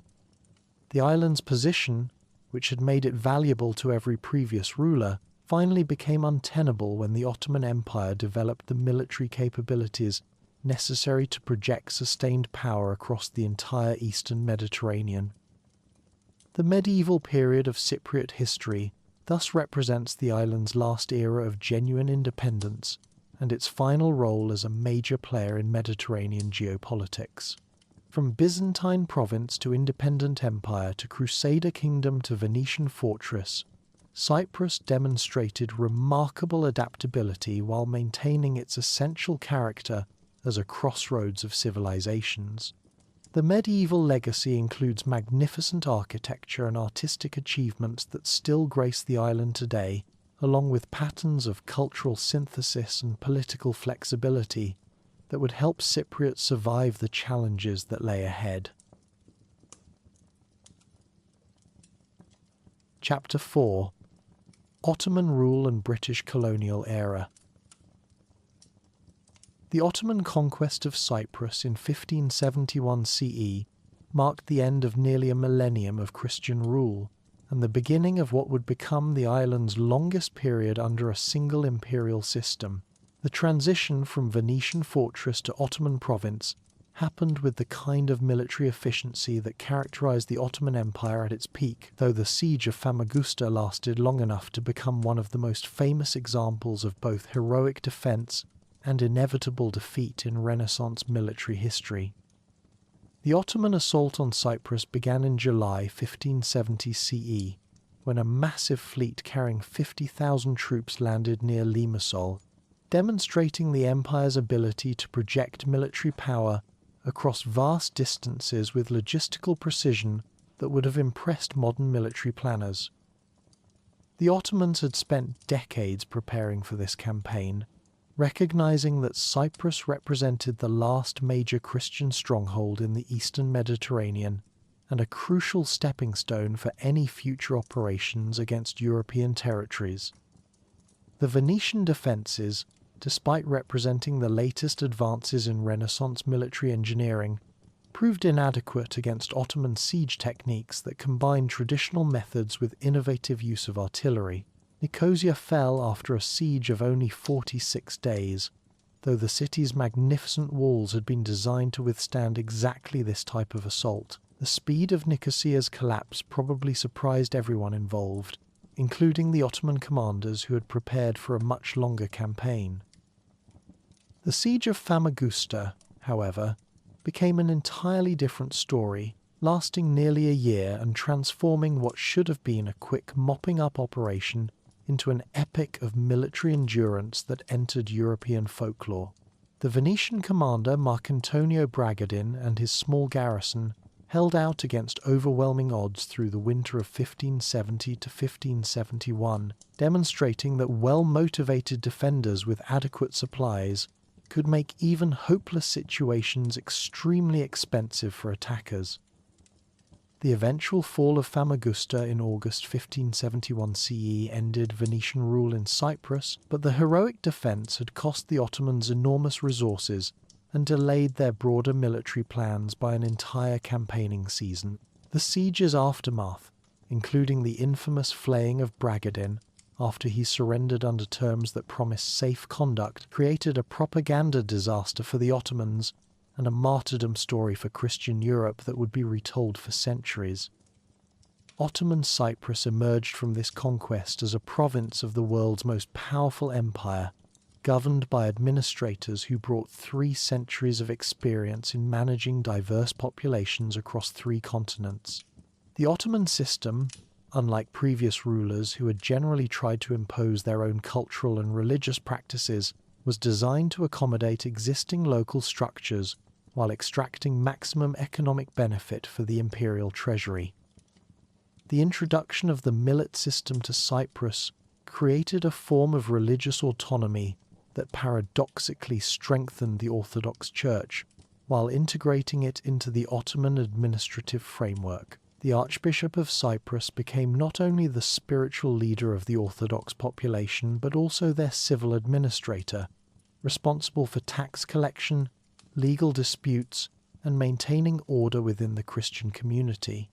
The island's position, which had made it valuable to every previous ruler, finally became untenable when the Ottoman Empire developed the military capabilities necessary to project sustained power across the entire eastern Mediterranean. The medieval period of Cypriot history thus represents the island's last era of genuine independence and its final role as a major player in Mediterranean geopolitics. From Byzantine province to independent empire to Crusader kingdom to Venetian fortress, Cyprus demonstrated remarkable adaptability while maintaining its essential character as a crossroads of civilizations. The medieval legacy includes magnificent architecture and artistic achievements that still grace the island today, along with patterns of cultural synthesis and political flexibility that would help Cypriots survive the challenges that lay ahead. Chapter 4: Ottoman Rule and British Colonial Era. The Ottoman conquest of Cyprus in 1571 CE marked the end of nearly a millennium of Christian rule, and the beginning of what would become the island's longest period under a single imperial system. The transition from Venetian fortress to Ottoman province happened with the kind of military efficiency that characterized the Ottoman Empire at its peak, though the siege of Famagusta lasted long enough to become one of the most famous examples of both heroic defense and inevitable defeat in Renaissance military history. The Ottoman assault on Cyprus began in July 1570 CE, when a massive fleet carrying 50,000 troops landed near Limassol, demonstrating the empire's ability to project military power across vast distances with logistical precision that would have impressed modern military planners. The Ottomans had spent decades preparing for this campaign, recognizing that Cyprus represented the last major Christian stronghold in the eastern Mediterranean and a crucial stepping stone for any future operations against European territories. The Venetian defences, despite representing the latest advances in Renaissance military engineering, proved inadequate against Ottoman siege techniques that combined traditional methods with innovative use of artillery. Nicosia fell after a siege of only 46 days, though the city's magnificent walls had been designed to withstand exactly this type of assault. The speed of Nicosia's collapse probably surprised everyone involved, including the Ottoman commanders who had prepared for a much longer campaign. The siege of Famagusta, however, became an entirely different story, lasting nearly a year and transforming what should have been a quick mopping-up operation into an epic of military endurance that entered European folklore. The Venetian commander Marcantonio Bragadin and his small garrison held out against overwhelming odds through the winter of 1570 to 1571, demonstrating that well-motivated defenders with adequate supplies could make even hopeless situations extremely expensive for attackers. The eventual fall of Famagusta in August 1571 CE ended Venetian rule in Cyprus, but the heroic defence had cost the Ottomans enormous resources and delayed their broader military plans by an entire campaigning season. The siege's aftermath, including the infamous flaying of Bragadin after he surrendered under terms that promised safe conduct, created a propaganda disaster for the Ottomans and a martyrdom story for Christian Europe that would be retold for centuries. Ottoman Cyprus emerged from this conquest as a province of the world's most powerful empire, governed by administrators who brought 3 centuries of experience in managing diverse populations across 3 continents. The Ottoman system, unlike previous rulers who had generally tried to impose their own cultural and religious practices, was designed to accommodate existing local structures while extracting maximum economic benefit for the imperial treasury. The introduction of the millet system to Cyprus created a form of religious autonomy that paradoxically strengthened the Orthodox Church, while integrating it into the Ottoman administrative framework. The Archbishop of Cyprus became not only the spiritual leader of the Orthodox population, but also their civil administrator, responsible for tax collection, legal disputes, and maintaining order within the Christian community.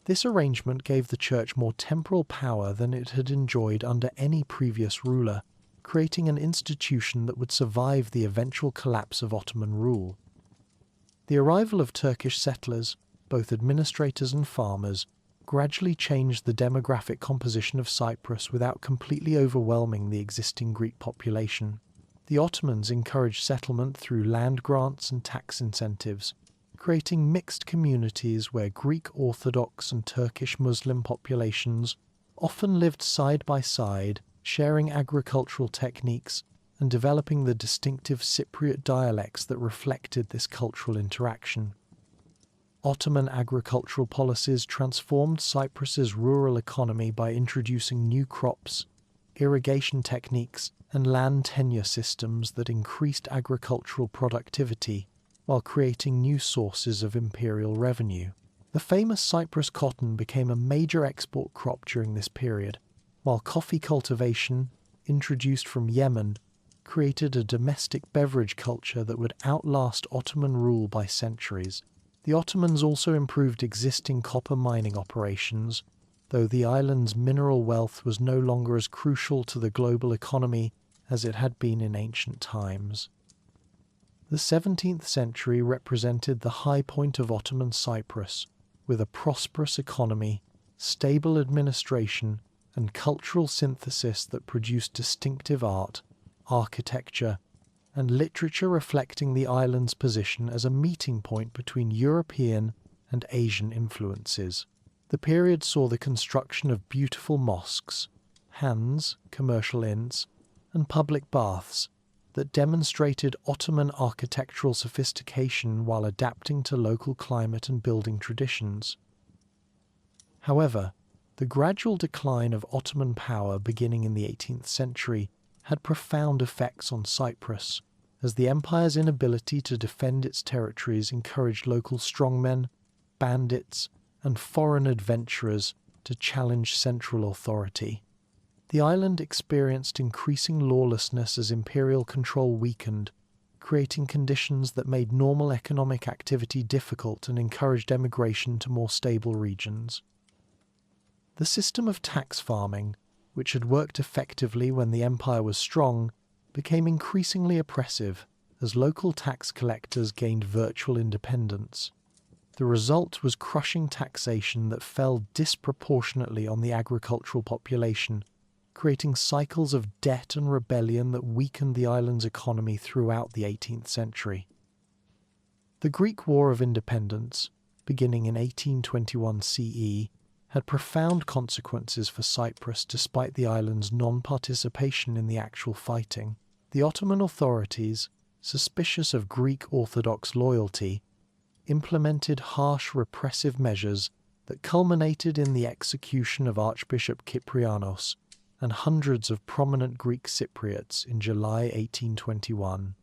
This arrangement gave the Church more temporal power than it had enjoyed under any previous ruler, creating an institution that would survive the eventual collapse of Ottoman rule. The arrival of Turkish settlers, both administrators and farmers, gradually changed the demographic composition of Cyprus without completely overwhelming the existing Greek population. The Ottomans encouraged settlement through land grants and tax incentives, creating mixed communities where Greek Orthodox and Turkish Muslim populations often lived side by side, sharing agricultural techniques and developing the distinctive Cypriot dialects that reflected this cultural interaction. Ottoman agricultural policies transformed Cyprus's rural economy by introducing new crops, irrigation techniques, and land tenure systems that increased agricultural productivity while creating new sources of imperial revenue. The famous Cyprus cotton became a major export crop during this period, while coffee cultivation, introduced from Yemen, created a domestic beverage culture that would outlast Ottoman rule by centuries. The Ottomans also improved existing copper mining operations, though the island's mineral wealth was no longer as crucial to the global economy as it had been in ancient times. The 17th century represented the high point of Ottoman Cyprus, with a prosperous economy, stable administration, and cultural synthesis that produced distinctive art, architecture, and literature reflecting the island's position as a meeting point between European and Asian influences. The period saw the construction of beautiful mosques, hands, commercial inns, and public baths that demonstrated Ottoman architectural sophistication while adapting to local climate and building traditions. However, the gradual decline of Ottoman power beginning in the 18th century had profound effects on Cyprus, as the empire's inability to defend its territories encouraged local strongmen, bandits, and foreign adventurers to challenge central authority. The island experienced increasing lawlessness as imperial control weakened, creating conditions that made normal economic activity difficult and encouraged emigration to more stable regions. The system of tax farming, which had worked effectively when the empire was strong, became increasingly oppressive as local tax collectors gained virtual independence. The result was crushing taxation that fell disproportionately on the agricultural population, creating cycles of debt and rebellion that weakened the island's economy throughout the 18th century. The Greek War of Independence, beginning in 1821 CE, had profound consequences for Cyprus despite the island's non-participation in the actual fighting. The Ottoman authorities, suspicious of Greek Orthodox loyalty, implemented harsh repressive measures that culminated in the execution of Archbishop Kyprianos and hundreds of prominent Greek Cypriots in July 1821.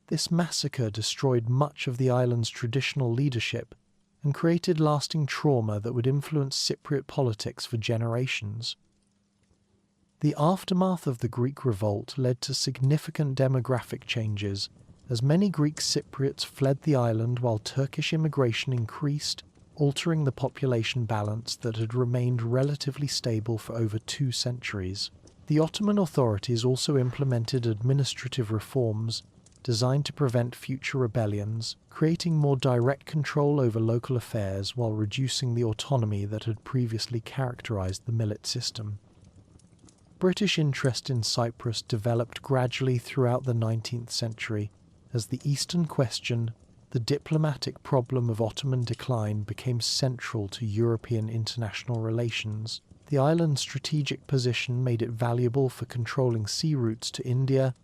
This massacre destroyed much of the island's traditional leadership and created lasting trauma that would influence Cypriot politics for generations. The aftermath of the Greek revolt led to significant demographic changes, as many Greek Cypriots fled the island while Turkish immigration increased altering the population balance that had remained relatively stable for over 2 centuries. The Ottoman authorities also implemented administrative reforms designed to prevent future rebellions, creating more direct control over local affairs while reducing the autonomy that had previously characterized the millet system. British interest in Cyprus developed gradually throughout the 19th century as the Eastern Question, the diplomatic problem of Ottoman decline, became central to European international relations. The island's strategic position made it valuable for controlling sea routes to India,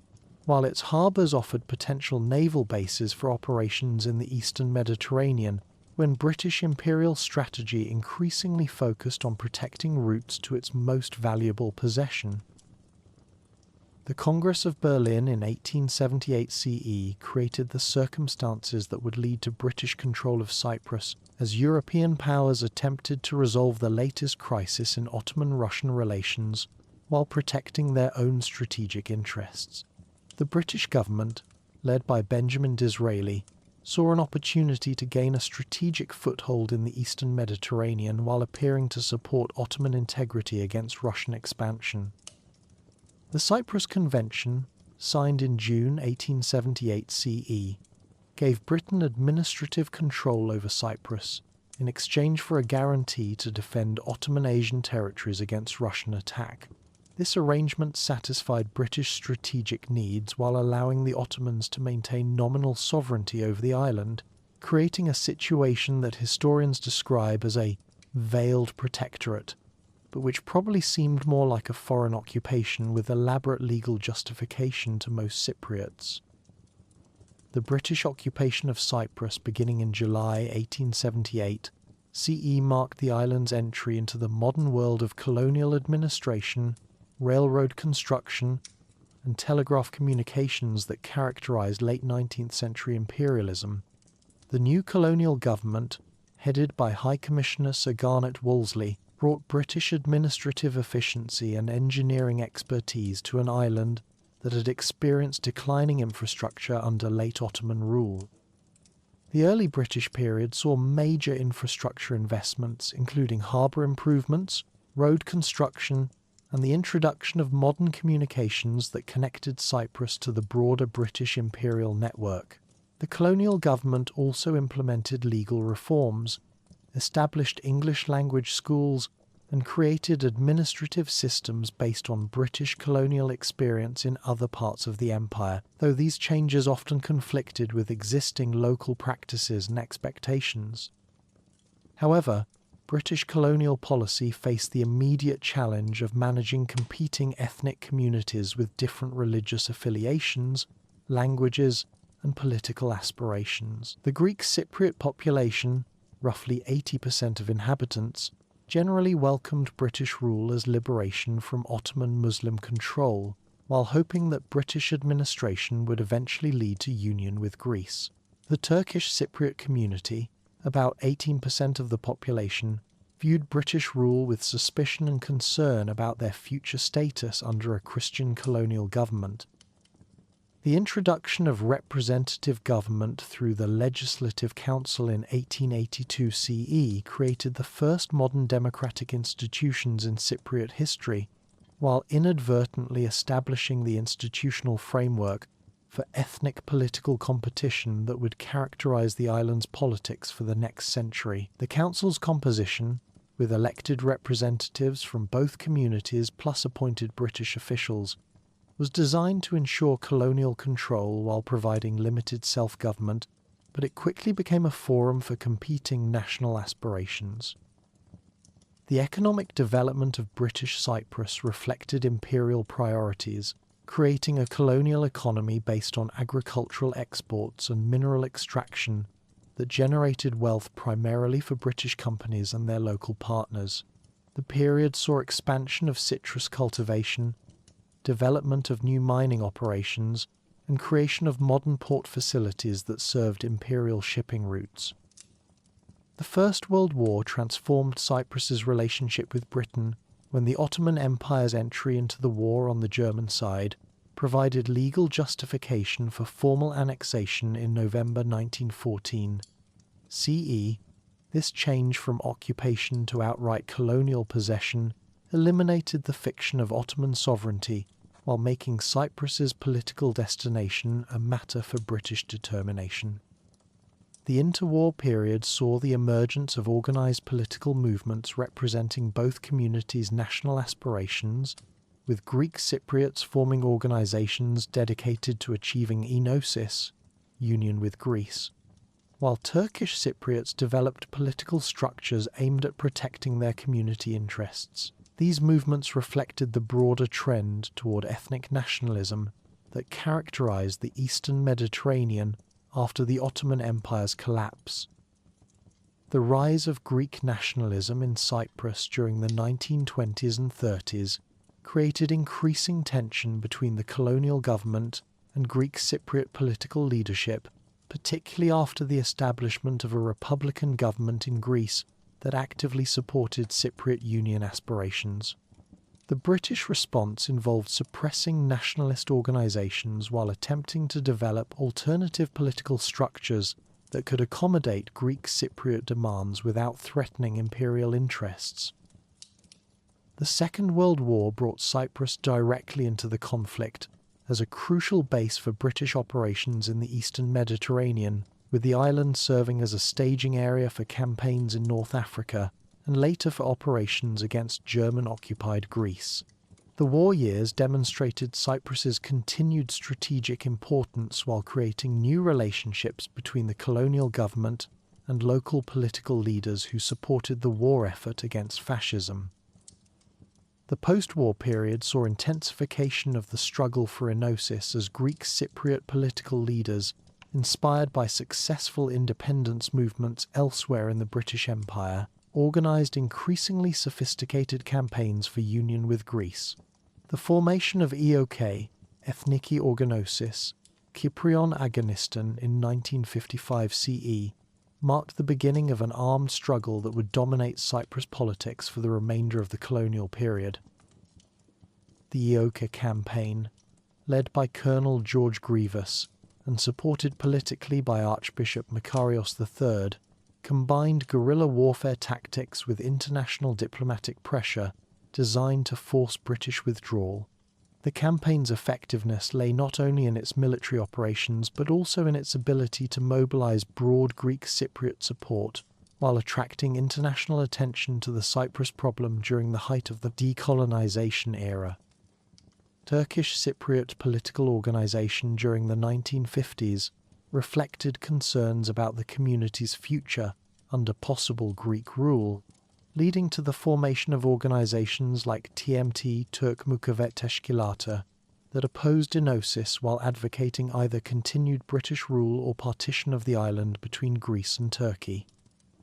while its harbours offered potential naval bases for operations in the eastern Mediterranean, when British imperial strategy increasingly focused on protecting routes to its most valuable possession. The Congress of Berlin in 1878 CE created the circumstances that would lead to British control of Cyprus as European powers attempted to resolve the latest crisis in Ottoman-Russian relations while protecting their own strategic interests. The British government, led by Benjamin Disraeli, saw an opportunity to gain a strategic foothold in the eastern Mediterranean while appearing to support Ottoman integrity against Russian expansion. The Cyprus Convention, signed in June 1878 CE, gave Britain administrative control over Cyprus in exchange for a guarantee to defend Ottoman Asian territories against Russian attack. This arrangement satisfied British strategic needs while allowing the Ottomans to maintain nominal sovereignty over the island, creating a situation that historians describe as a veiled protectorate, but which probably seemed more like a foreign occupation with elaborate legal justification to most Cypriots. The British occupation of Cyprus beginning in July 1878, CE marked the island's entry into the modern world of colonial administration, railroad construction, and telegraph communications that characterized late 19th century imperialism. The new colonial government, headed by High Commissioner Sir Garnet Wolseley, brought British administrative efficiency and engineering expertise to an island that had experienced declining infrastructure under late Ottoman rule. The early British period saw major infrastructure investments, including harbour improvements, road construction, and the introduction of modern communications that connected Cyprus to the broader British imperial network. The colonial government also implemented legal reforms, established English-language schools, and created administrative systems based on British colonial experience in other parts of the empire, though these changes often conflicted with existing local practices and expectations. However, British colonial policy faced the immediate challenge of managing competing ethnic communities with different religious affiliations, languages, and political aspirations. The Greek Cypriot population, roughly 80% of inhabitants, generally welcomed British rule as liberation from Ottoman Muslim control, while hoping that British administration would eventually lead to union with Greece. The Turkish Cypriot community, about 18% of the population, viewed British rule with suspicion and concern about their future status under a Christian colonial government. The introduction of representative government through the Legislative Council in 1882 CE created the first modern democratic institutions in Cypriot history, while inadvertently establishing the institutional framework for ethnic political competition that would characterize the island's politics for the next century. The council's composition, with elected representatives from both communities plus appointed British officials, was designed to ensure colonial control while providing limited self-government, but it quickly became a forum for competing national aspirations. The economic development of British Cyprus reflected imperial priorities, creating a colonial economy based on agricultural exports and mineral extraction that generated wealth primarily for British companies and their local partners. The period saw expansion of citrus cultivation, development of new mining operations, and creation of modern port facilities that served imperial shipping routes. The First World War transformed Cyprus's relationship with Britain when the Ottoman Empire's entry into the war on the German side provided legal justification for formal annexation in November 1914 CE This change from occupation to outright colonial possession eliminated the fiction of Ottoman sovereignty while making Cyprus's political destination a matter for British determination. The interwar period saw the emergence of organised political movements representing both communities' national aspirations, with Greek Cypriots forming organisations dedicated to achieving enosis, union with Greece, while Turkish Cypriots developed political structures aimed at protecting their community interests. These movements reflected the broader trend toward ethnic nationalism that characterised the Eastern Mediterranean after the Ottoman Empire's collapse. The rise of Greek nationalism in Cyprus during the 1920s and 30s created increasing tension between the colonial government and Greek Cypriot political leadership, particularly after the establishment of a republican government in Greece that actively supported Cypriot union aspirations. The British response involved suppressing nationalist organisations while attempting to develop alternative political structures that could accommodate Greek Cypriot demands without threatening imperial interests. The Second World War brought Cyprus directly into the conflict as a crucial base for British operations in the Eastern Mediterranean, with the island serving as a staging area for campaigns in North Africa and later for operations against German-occupied Greece. The war years demonstrated Cyprus's continued strategic importance while creating new relationships between the colonial government and local political leaders who supported the war effort against fascism. The post-war period saw intensification of the struggle for enosis as Greek Cypriot political leaders, inspired by successful independence movements elsewhere in the British Empire, organised increasingly sophisticated campaigns for union with Greece. The formation of EOK, Ethniki Organosis, Kyprion Agoniston in 1955 CE, marked the beginning of an armed struggle that would dominate Cyprus politics for the remainder of the colonial period. The EOK campaign, led by Colonel George Grievous and supported politically by Archbishop Makarios III, combined guerrilla warfare tactics with international diplomatic pressure designed to force British withdrawal. The campaign's effectiveness lay not only in its military operations but also in its ability to mobilise broad Greek Cypriot support while attracting international attention to the Cyprus problem during the height of the decolonisation era. Turkish Cypriot political organisation during the 1950s reflected concerns about the community's future under possible Greek rule, leading to the formation of organisations like TMT Türk Mukavet Teşkilatı that opposed enosis while advocating either continued British rule or partition of the island between Greece and Turkey.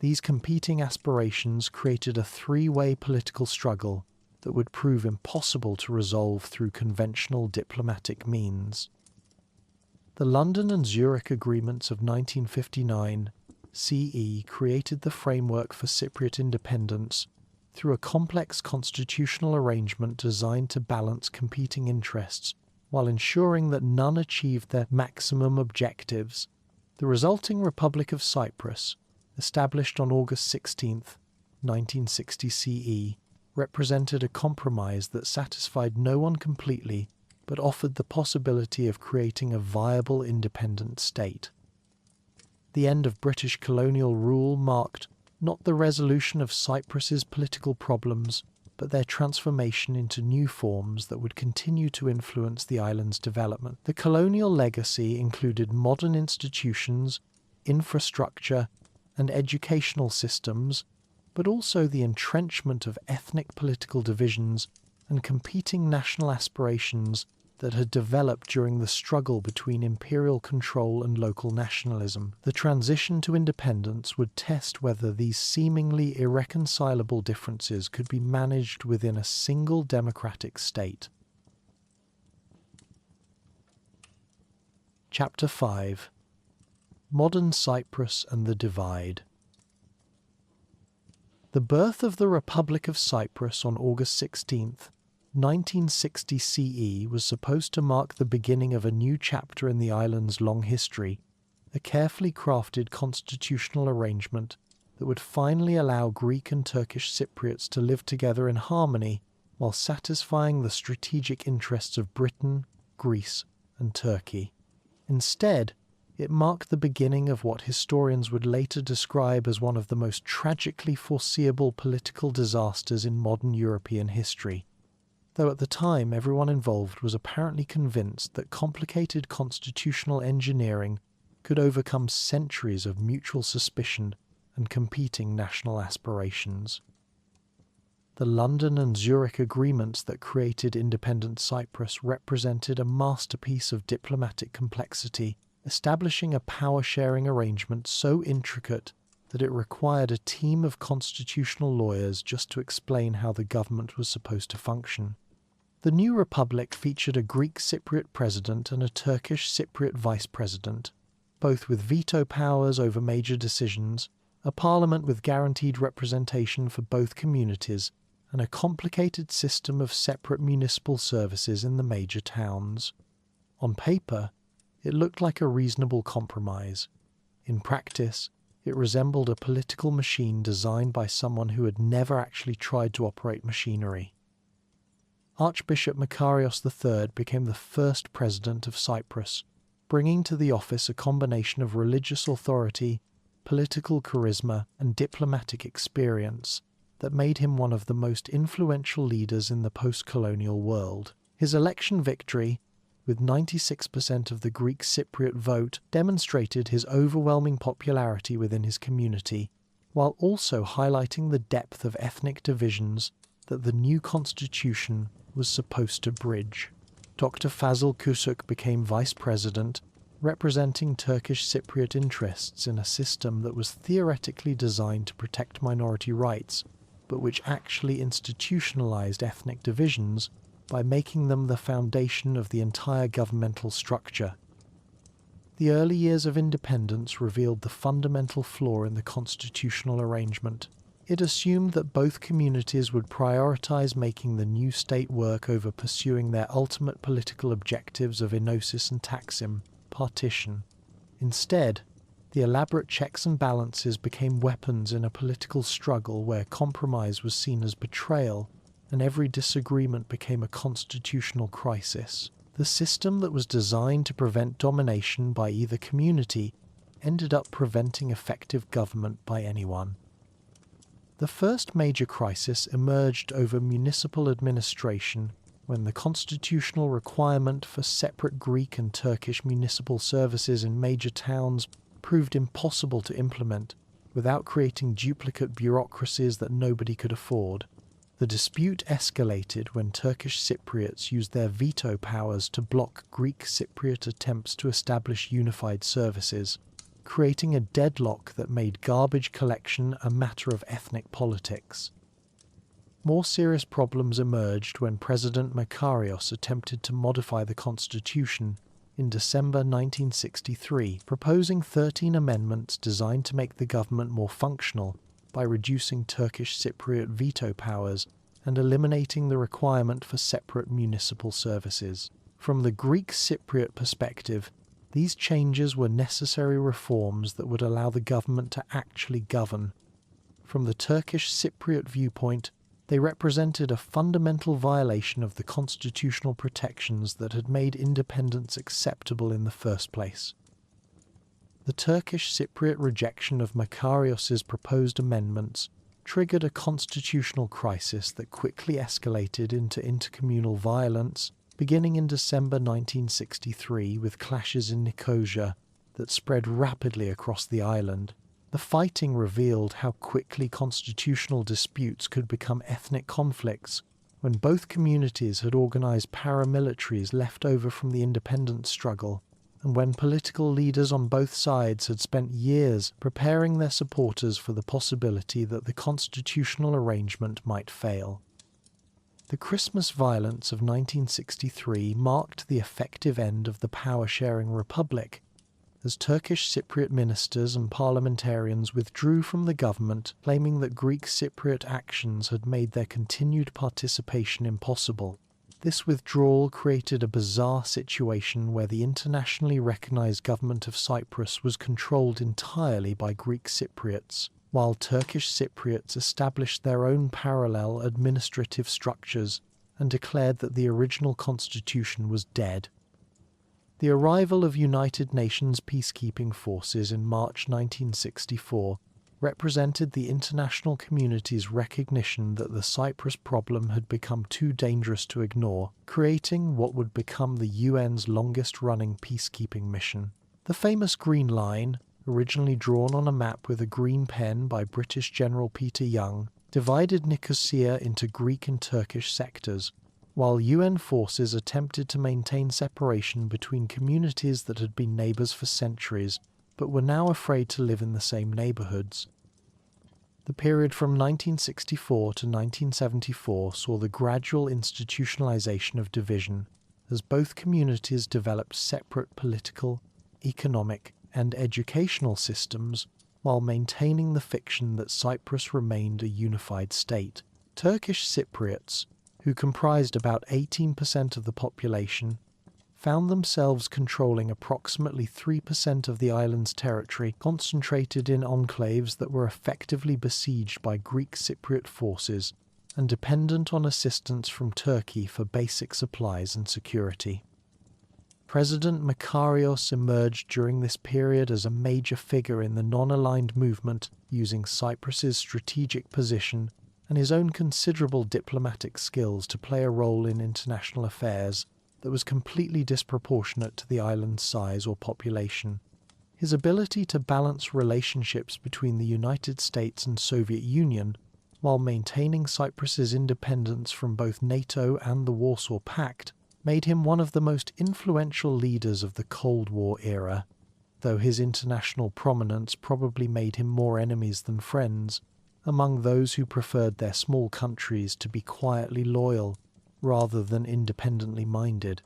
These competing aspirations created a three-way political struggle that would prove impossible to resolve through conventional diplomatic means. The London and Zurich agreements of 1959 CE created the framework for Cypriot independence through a complex constitutional arrangement designed to balance competing interests while ensuring that none achieved their maximum objectives. The resulting Republic of Cyprus, established on August 16, 1960 CE, represented a compromise that satisfied no one completely but offered the possibility of creating a viable independent state. The end of British colonial rule marked not the resolution of Cyprus's political problems, but their transformation into new forms that would continue to influence the island's development. The colonial legacy included modern institutions, infrastructure, and educational systems, but also the entrenchment of ethnic political divisions and competing national aspirations that had developed during the struggle between imperial control and local nationalism. The transition to independence would test whether these seemingly irreconcilable differences could be managed within a single democratic state. Chapter 5: Modern Cyprus and the Divide. The birth of the Republic of Cyprus on August 16, 1960 CE was supposed to mark the beginning of a new chapter in the island's long history, a carefully crafted constitutional arrangement that would finally allow Greek and Turkish Cypriots to live together in harmony while satisfying the strategic interests of Britain, Greece, and Turkey. Instead, it marked the beginning of what historians would later describe as one of the most tragically foreseeable political disasters in modern European history, though at the time everyone involved was apparently convinced that complicated constitutional engineering could overcome centuries of mutual suspicion and competing national aspirations. The London and Zurich agreements that created independent Cyprus represented a masterpiece of diplomatic complexity, establishing a power-sharing arrangement so intricate that it required a team of constitutional lawyers just to explain how the government was supposed to function. The new republic featured a Greek Cypriot president and a Turkish Cypriot vice president, both with veto powers over major decisions, a parliament with guaranteed representation for both communities, and a complicated system of separate municipal services in the major towns. On paper, it looked like a reasonable compromise. In practice, it resembled a political machine designed by someone who had never actually tried to operate machinery. Archbishop Makarios III became the first president of Cyprus, bringing to the office a combination of religious authority, political charisma, and diplomatic experience that made him one of the most influential leaders in the post-colonial world. His election victory, with 96% of the Greek Cypriot vote, demonstrated his overwhelming popularity within his community, while also highlighting the depth of ethnic divisions that the new constitution was supposed to bridge. Dr. Fazıl Kusuk became vice president, representing Turkish Cypriot interests in a system that was theoretically designed to protect minority rights, but which actually institutionalized ethnic divisions by making them the foundation of the entire governmental structure. The early years of independence revealed the fundamental flaw in the constitutional arrangement. It assumed that both communities would prioritize making the new state work over pursuing their ultimate political objectives of enosis and taksim, partition. Instead, the elaborate checks and balances became weapons in a political struggle where compromise was seen as betrayal, and every disagreement became a constitutional crisis. The system that was designed to prevent domination by either community ended up preventing effective government by anyone. The first major crisis emerged over municipal administration when the constitutional requirement for separate Greek and Turkish municipal services in major towns proved impossible to implement without creating duplicate bureaucracies that nobody could afford. The dispute escalated when Turkish Cypriots used their veto powers to block Greek Cypriot attempts to establish unified services, creating a deadlock that made garbage collection a matter of ethnic politics. More serious problems emerged when President Makarios attempted to modify the constitution in December 1963, proposing 13 amendments designed to make the government more functional by reducing Turkish Cypriot veto powers and eliminating the requirement for separate municipal services. From the Greek Cypriot perspective, these changes were necessary reforms that would allow the government to actually govern. From the Turkish Cypriot viewpoint, they represented a fundamental violation of the constitutional protections that had made independence acceptable in the first place. The Turkish Cypriot rejection of Makarios's proposed amendments triggered a constitutional crisis that quickly escalated into intercommunal violence, beginning in December 1963 with clashes in Nicosia that spread rapidly across the island. The fighting revealed how quickly constitutional disputes could become ethnic conflicts when both communities had organized paramilitaries left over from the independence struggle, and when political leaders on both sides had spent years preparing their supporters for the possibility that the constitutional arrangement might fail. The Christmas violence of 1963 marked the effective end of the power-sharing republic, as Turkish Cypriot ministers and parliamentarians withdrew from the government, claiming that Greek Cypriot actions had made their continued participation impossible. This withdrawal created a bizarre situation where the internationally recognized government of Cyprus was controlled entirely by Greek Cypriots. while Turkish Cypriots established their own parallel administrative structures and declared that the original constitution was dead. The arrival of United Nations peacekeeping forces in March 1964 represented the international community's recognition that the Cyprus problem had become too dangerous to ignore, creating what would become the UN's longest-running peacekeeping mission. The famous Green Line, originally drawn on a map with a green pen by British General Peter Young, divided Nicosia into Greek and Turkish sectors, while UN forces attempted to maintain separation between communities that had been neighbours for centuries, but were now afraid to live in the same neighbourhoods. The period from 1964 to 1974 saw the gradual institutionalisation of division, as both communities developed separate political, economic, and educational systems while maintaining the fiction that Cyprus remained a unified state. Turkish Cypriots, who comprised about 18% of the population, found themselves controlling approximately 3% of the island's territory, concentrated in enclaves that were effectively besieged by Greek Cypriot forces and dependent on assistance from Turkey for basic supplies and security. President Makarios emerged during this period as a major figure in the non-aligned movement, using Cyprus's strategic position and his own considerable diplomatic skills to play a role in international affairs that was completely disproportionate to the island's size or population. His ability to balance relationships between the United States and Soviet Union while maintaining Cyprus's independence from both NATO and the Warsaw Pact made him one of the most influential leaders of the Cold War era, though his international prominence probably made him more enemies than friends among those who preferred their small countries to be quietly loyal rather than independently minded.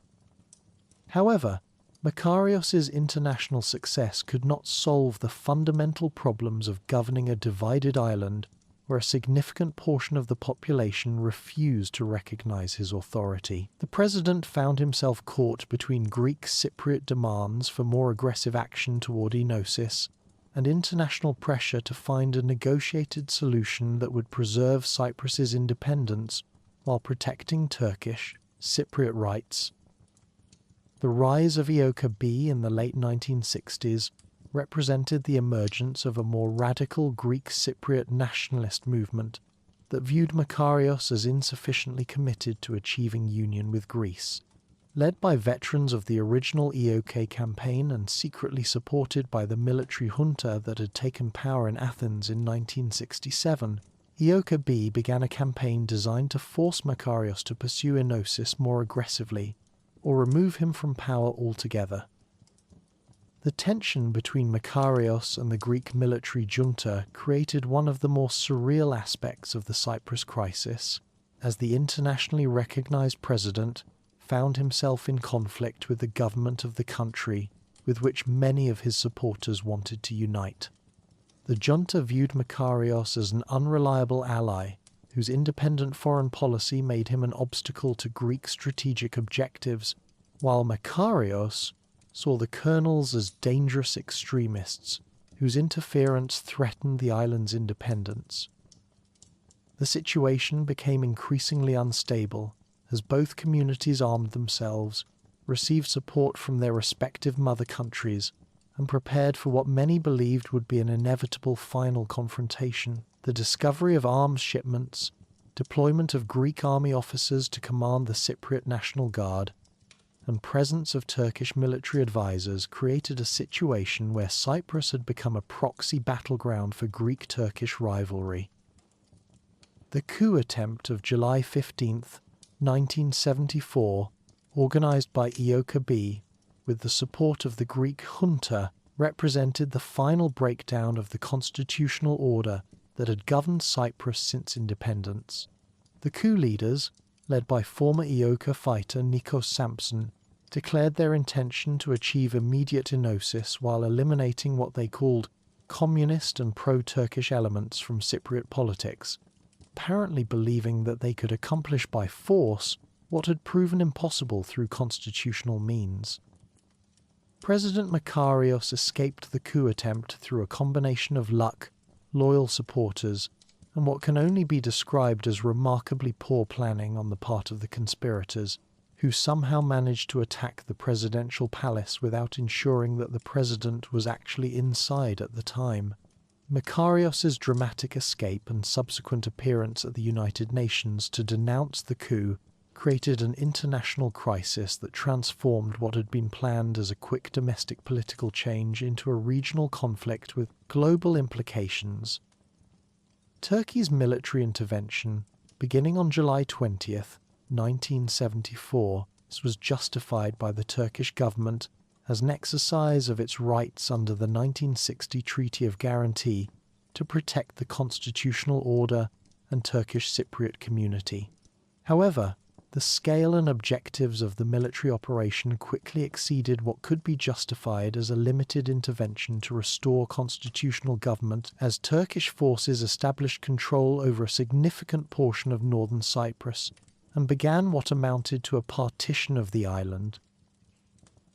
However, Makarios's international success could not solve the fundamental problems of governing a divided island where a significant portion of the population refused to recognize his authority. The president found himself caught between Greek Cypriot demands for more aggressive action toward Enosis and international pressure to find a negotiated solution that would preserve Cyprus's independence while protecting Turkish, Cypriot rights. The rise of Ioka B in the late 1960s represented the emergence of a more radical Greek Cypriot nationalist movement that viewed Makarios as insufficiently committed to achieving union with Greece. Led by veterans of the original EOK campaign and secretly supported by the military junta that had taken power in Athens in 1967, Ioka B began a campaign designed to force Makarios to pursue Enosis more aggressively, or remove him from power altogether. The tension between Makarios and the Greek military junta created one of the more surreal aspects of the Cyprus crisis, as the internationally recognized president found himself in conflict with the government of the country with which many of his supporters wanted to unite. The junta viewed Makarios as an unreliable ally whose independent foreign policy made him an obstacle to Greek strategic objectives, while Makarios saw the colonels as dangerous extremists whose interference threatened the island's independence. The situation became increasingly unstable as both communities armed themselves, received support from their respective mother countries, and prepared for what many believed would be an inevitable final confrontation. The discovery of arms shipments, deployment of Greek army officers to command the Cypriot National Guard, and presence of Turkish military advisors created a situation where Cyprus had become a proxy battleground for Greek-Turkish rivalry. The coup attempt of July 15, 1974, organised by Ioka B, with the support of the Greek junta, represented the final breakdown of the constitutional order that had governed Cyprus since independence. The coup leaders, led by former Ioka fighter Nikos Sampson, declared their intention to achieve immediate enosis while eliminating what they called communist and pro-Turkish elements from Cypriot politics, apparently believing that they could accomplish by force what had proven impossible through constitutional means. President Makarios escaped the coup attempt through a combination of luck, loyal supporters, and what can only be described as remarkably poor planning on the part of the conspirators, who somehow managed to attack the presidential palace without ensuring that the president was actually inside at the time. Makarios's dramatic escape and subsequent appearance at the United Nations to denounce the coup created an international crisis that transformed what had been planned as a quick domestic political change into a regional conflict with global implications. Turkey's military intervention, beginning on July 20th, 1974, was justified by the Turkish government as an exercise of its rights under the 1960 Treaty of Guarantee to protect the constitutional order and Turkish Cypriot community. However, the scale and objectives of the military operation quickly exceeded what could be justified as a limited intervention to restore constitutional government, as Turkish forces established control over a significant portion of northern Cyprus and began what amounted to a partition of the island.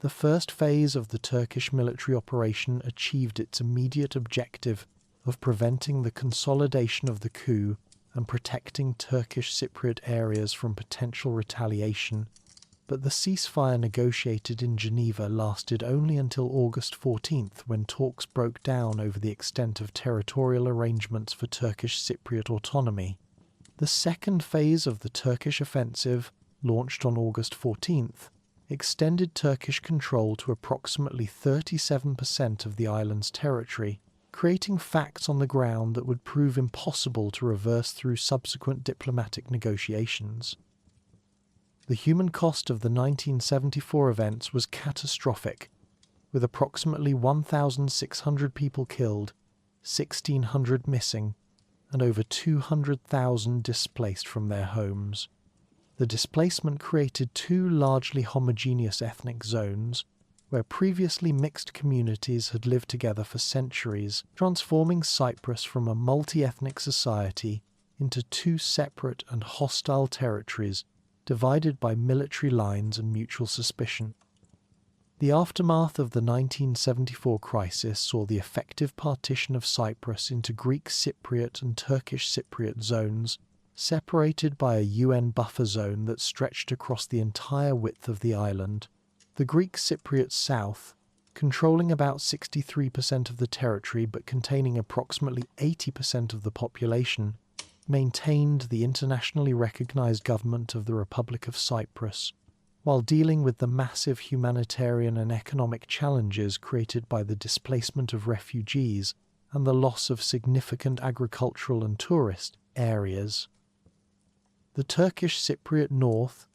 The first phase of the Turkish military operation achieved its immediate objective of preventing the consolidation of the coup and protecting Turkish Cypriot areas from potential retaliation, but the ceasefire negotiated in Geneva lasted only until August 14th, when talks broke down over the extent of territorial arrangements for Turkish Cypriot autonomy. The second phase of the Turkish offensive, launched on August 14th, extended Turkish control to approximately 37% of the island's territory, creating facts on the ground that would prove impossible to reverse through subsequent diplomatic negotiations. The human cost of the 1974 events was catastrophic, with approximately 1,600 people killed, 1,600 missing, and over 200,000 displaced from their homes. The displacement created two largely homogeneous ethnic zones, where previously mixed communities had lived together for centuries, transforming Cyprus from a multi-ethnic society into two separate and hostile territories divided by military lines and mutual suspicion. The aftermath of the 1974 crisis saw the effective partition of Cyprus into Greek Cypriot and Turkish Cypriot zones, separated by a UN buffer zone that stretched across the entire width of the island. The Greek Cypriot South, controlling about 63% of the territory but containing approximately 80% of the population, maintained the internationally recognized government of the Republic of Cyprus, while dealing with the massive humanitarian and economic challenges created by the displacement of refugees and the loss of significant agricultural and tourist areas. The Turkish Cypriot North,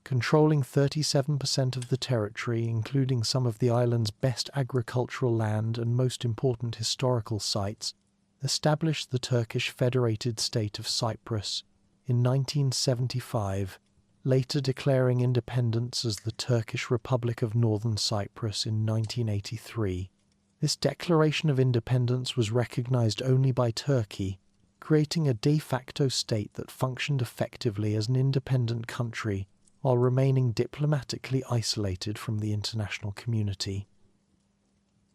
controlling 37% of the territory, including some of the island's best agricultural land and most important historical sites, established the Turkish Federated State of Cyprus in 1975, later declaring independence as the Turkish Republic of Northern Cyprus in 1983. This declaration of independence was recognized only by Turkey, creating a de facto state that functioned effectively as an independent country while remaining diplomatically isolated from the international community.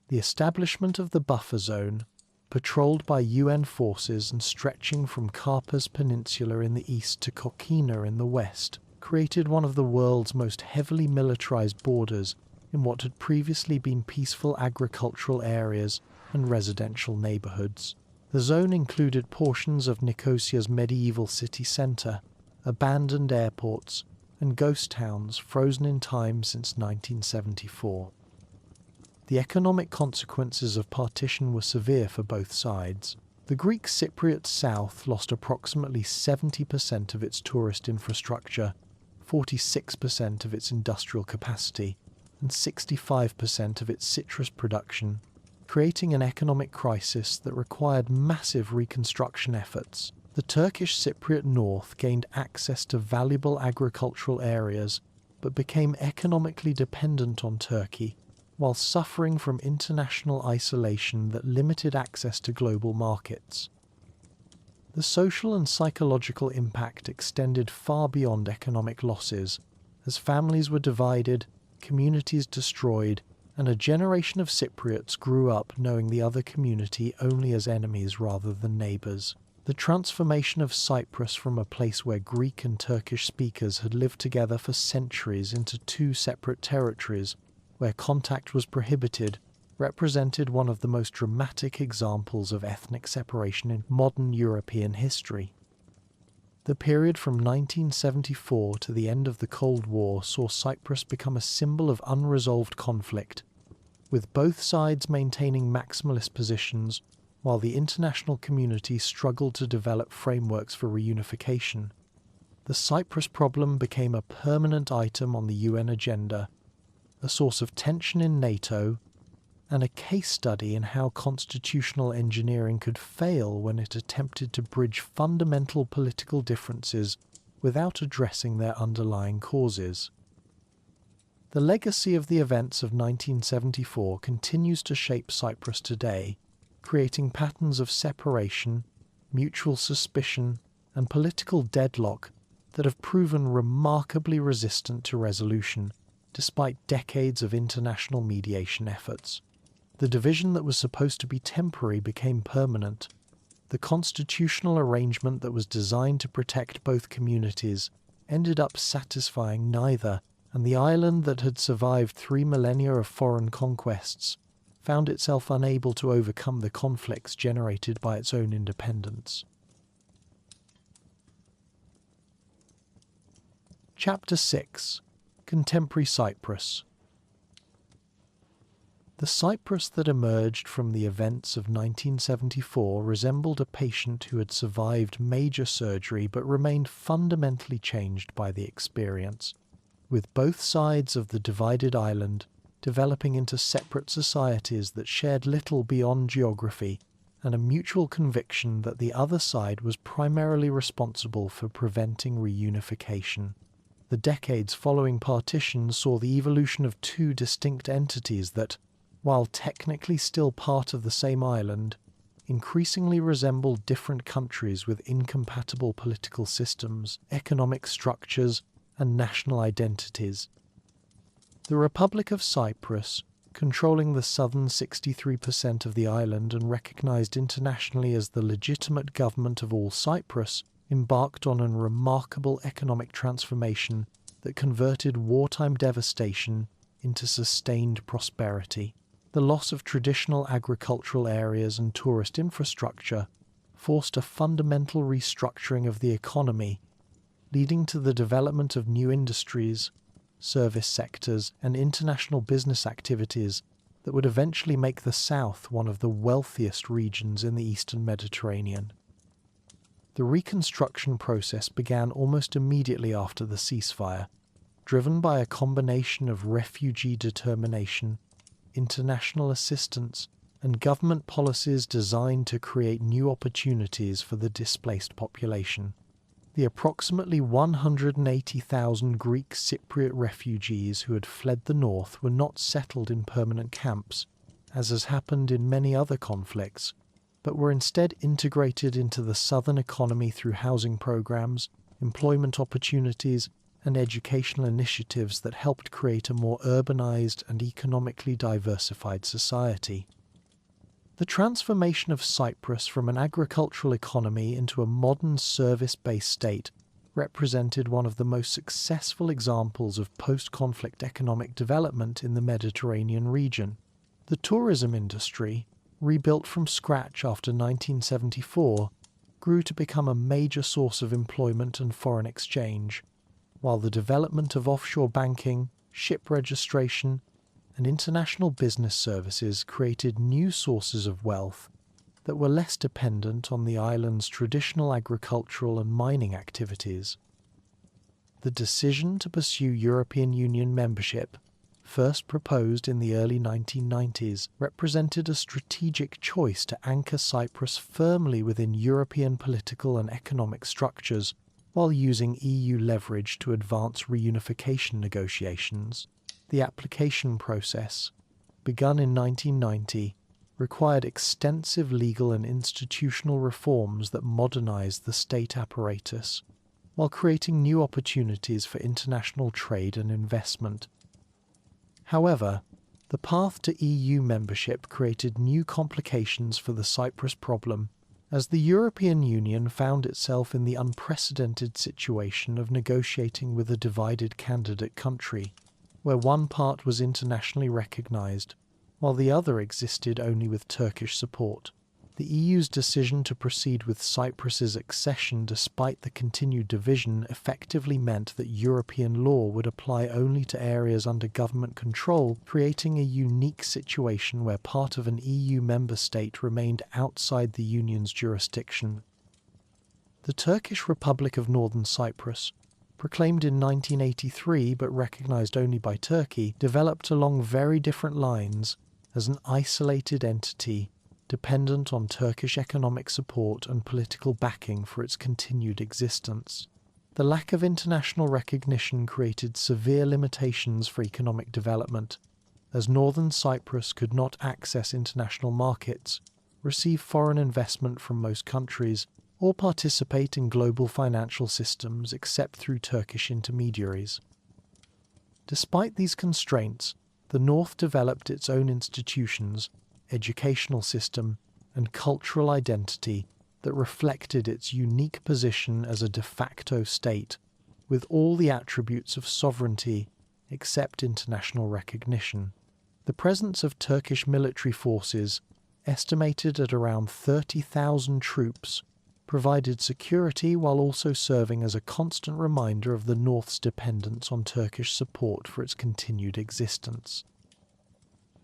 The establishment of the buffer zone, patrolled by UN forces and stretching from Karpas Peninsula in the east to Kokina in the west, created one of the world's most heavily militarized borders in what had previously been peaceful agricultural areas and residential neighborhoods. The zone included portions of Nicosia's medieval city center, abandoned airports, and ghost towns frozen in time since 1974. The economic consequences of partition were severe for both sides. The Greek Cypriot South lost approximately 70% of its tourist infrastructure, 46% of its industrial capacity, and 65% of its citrus production, creating an economic crisis that required massive reconstruction efforts. The Turkish Cypriot North gained access to valuable agricultural areas, but became economically dependent on Turkey, while suffering from international isolation that limited access to global markets. The social and psychological impact extended far beyond economic losses, as families were divided, communities destroyed, and a generation of Cypriots grew up knowing the other community only as enemies rather than neighbours. The transformation of Cyprus from a place where Greek and Turkish speakers had lived together for centuries into two separate territories where contact was prohibited represented one of the most dramatic examples of ethnic separation in modern European history. The period from 1974 to the end of the Cold War saw Cyprus become a symbol of unresolved conflict, with both sides maintaining maximalist positions while the international community struggled to develop frameworks for reunification. The Cyprus problem became a permanent item on the UN agenda, a source of tension in NATO, and a case study in how constitutional engineering could fail when it attempted to bridge fundamental political differences without addressing their underlying causes. The legacy of the events of 1974 continues to shape Cyprus today, creating patterns of separation, mutual suspicion, and political deadlock that have proven remarkably resistant to resolution, despite decades of international mediation efforts. The division that was supposed to be temporary became permanent. The constitutional arrangement that was designed to protect both communities ended up satisfying neither, and the island that had survived 3 millennia of foreign conquests found itself unable to overcome the conflicts generated by its own independence. Chapter 6: Contemporary Cyprus. The Cyprus that emerged from the events of 1974 resembled a patient who had survived major surgery but remained fundamentally changed by the experience, with both sides of the divided island developing into separate societies that shared little beyond geography and a mutual conviction that the other side was primarily responsible for preventing reunification. The decades following partition saw the evolution of two distinct entities that, while technically still part of the same island, increasingly resembled different countries with incompatible political systems, economic structures, and national identities. The Republic of Cyprus, controlling the southern 63% of the island and recognized internationally as the legitimate government of all Cyprus, embarked on a remarkable economic transformation that converted wartime devastation into sustained prosperity. The loss of traditional agricultural areas and tourist infrastructure forced a fundamental restructuring of the economy, leading to the development of new industries, service sectors, and international business activities that would eventually make the south one of the wealthiest regions in the eastern Mediterranean. The reconstruction process began almost immediately after the ceasefire, driven by a combination of refugee determination, international assistance, and government policies designed to create new opportunities for the displaced population. The approximately 180,000 Greek Cypriot refugees who had fled the north were not settled in permanent camps, as has happened in many other conflicts, but were instead integrated into the southern economy through housing programs, employment opportunities, and educational initiatives that helped create a more urbanized and economically diversified society. The transformation of Cyprus from an agricultural economy into a modern service-based state represented one of the most successful examples of post-conflict economic development in the Mediterranean region. The tourism industry, rebuilt from scratch after 1974, grew to become a major source of employment and foreign exchange, while the development of offshore banking, ship registration, and international business services created new sources of wealth that were less dependent on the island's traditional agricultural and mining activities. The decision to pursue European Union membership, first proposed in the early 1990s, represented a strategic choice to anchor Cyprus firmly within European political and economic structures while using EU leverage to advance reunification negotiations. The application process, begun in 1990, required extensive legal and institutional reforms that modernized the state apparatus, while creating new opportunities for international trade and investment. However, The path to EU membership created new complications for the Cyprus problem, as the European Union found itself in the unprecedented situation of negotiating with a divided candidate country, where one part was internationally recognised, while the other existed only with Turkish support. The EU's decision to proceed with Cyprus's accession despite the continued division effectively meant that European law would apply only to areas under government control, creating a unique situation where part of an EU member state remained outside the Union's jurisdiction. The Turkish Republic of Northern Cyprus, proclaimed in 1983 but recognised only by Turkey, developed along very different lines as an isolated entity dependent on Turkish economic support and political backing for its continued existence. The lack of international recognition created severe limitations for economic development, as Northern Cyprus could not access international markets, receive foreign investment from most countries, or participate in global financial systems except through Turkish intermediaries. Despite these constraints, the North developed its own institutions, educational system, and cultural identity that reflected its unique position as a de facto state, with all the attributes of sovereignty except international recognition. The presence of Turkish military forces, estimated at around 30,000 troops, provided security while also serving as a constant reminder of the North's dependence on Turkish support for its continued existence.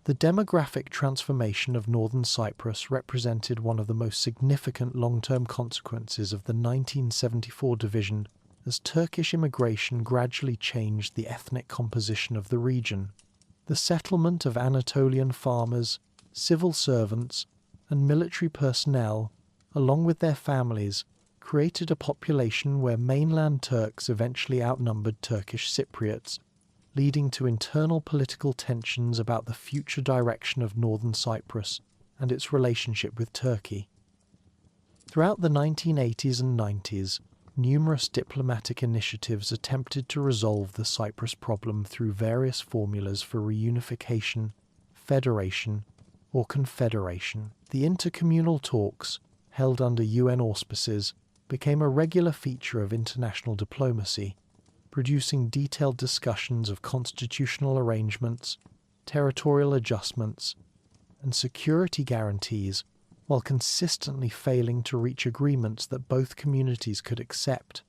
The demographic transformation of northern Cyprus represented one of the most significant long-term consequences of the 1974 division, as Turkish immigration gradually changed the ethnic composition of the region. The settlement of Anatolian farmers, civil servants, and military personnel, along with their families, created a population where mainland Turks eventually outnumbered Turkish Cypriots, leading to internal political tensions about the future direction of northern Cyprus and its relationship with Turkey. Throughout the 1980s and 90s, numerous diplomatic initiatives attempted to resolve the Cyprus problem through various formulas for reunification, federation, or confederation. The intercommunal talks, held under UN auspices, became a regular feature of international diplomacy, producing detailed discussions of constitutional arrangements, territorial adjustments, and security guarantees, while consistently failing to reach agreements that both communities could accept.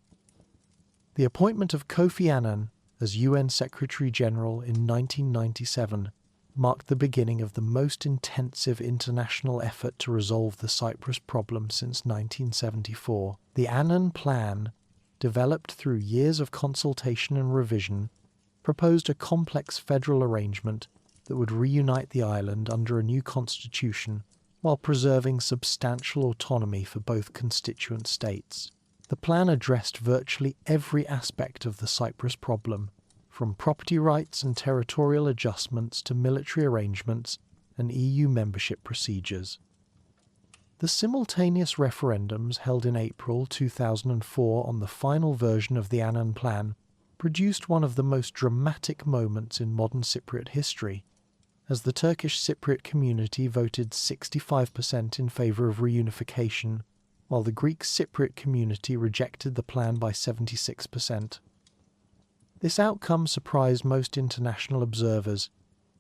The appointment of Kofi Annan as UN Secretary-General in 1997 marked the beginning of the most intensive international effort to resolve the Cyprus problem since 1974. The Annan Plan, developed through years of consultation and revision, proposed a complex federal arrangement that would reunite the island under a new constitution while preserving substantial autonomy for both constituent states. The plan addressed virtually every aspect of the Cyprus problem, from property rights and territorial adjustments to military arrangements and EU membership procedures. The simultaneous referendums held in April 2004 on the final version of the Annan Plan produced one of the most dramatic moments in modern Cypriot history, as the Turkish Cypriot community voted 65% in favour of reunification, while the Greek Cypriot community rejected the plan by 76%. This outcome surprised most international observers,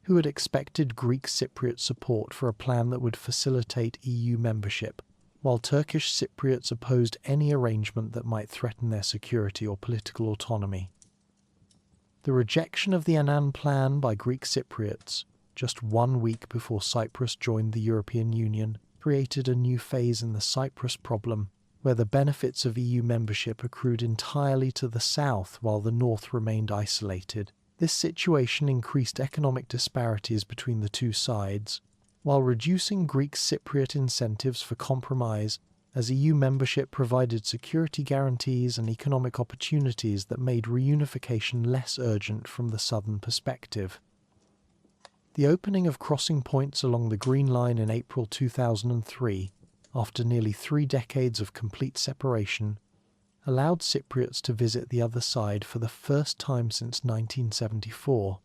who had expected Greek Cypriot support for a plan that would facilitate EU membership, while Turkish Cypriots opposed any arrangement that might threaten their security or political autonomy. The rejection of the Annan Plan by Greek Cypriots, just 1 week before Cyprus joined the European Union, created a new phase in the Cyprus problem, where the benefits of EU membership accrued entirely to the south while the north remained isolated. This situation increased economic disparities between the two sides, while reducing Greek Cypriot incentives for compromise, as EU membership provided security guarantees and economic opportunities that made reunification less urgent from the southern perspective. The opening of crossing points along the Green Line in April 2003, after nearly 3 decades of complete separation, allowed Cypriots to visit the other side for the first time since 1974.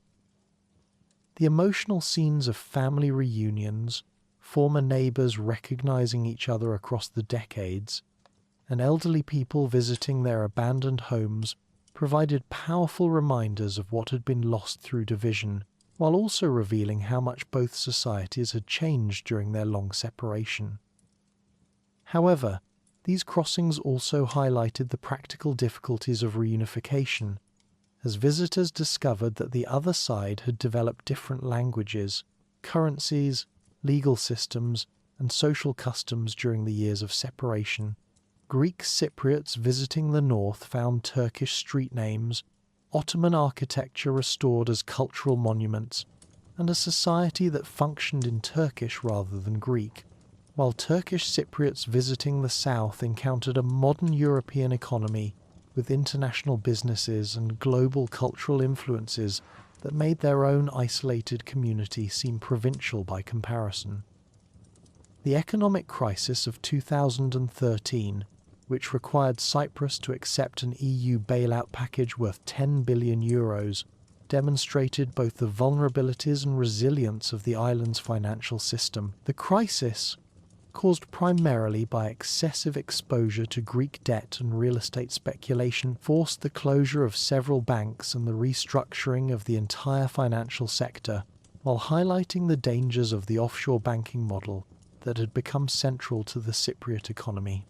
The emotional scenes of family reunions, former neighbours recognizing each other across the decades, and elderly people visiting their abandoned homes provided powerful reminders of what had been lost through division, while also revealing how much both societies had changed during their long separation. However, these crossings also highlighted the practical difficulties of reunification, as visitors discovered that the other side had developed different languages, currencies, legal systems, and social customs during the years of separation. Greek Cypriots visiting the north found Turkish street names, Ottoman architecture restored as cultural monuments, and a society that functioned in Turkish rather than Greek, while Turkish Cypriots visiting the south encountered a modern European economy with international businesses and global cultural influences that made their own isolated community seem provincial by comparison. The economic crisis of 2013, which required Cyprus to accept an EU bailout package worth €10 billion, demonstrated both the vulnerabilities and resilience of the island's financial system. The crisis, caused primarily by excessive exposure to Greek debt and real estate speculation, forced the closure of several banks and the restructuring of the entire financial sector, while highlighting the dangers of the offshore banking model that had become central to the Cypriot economy.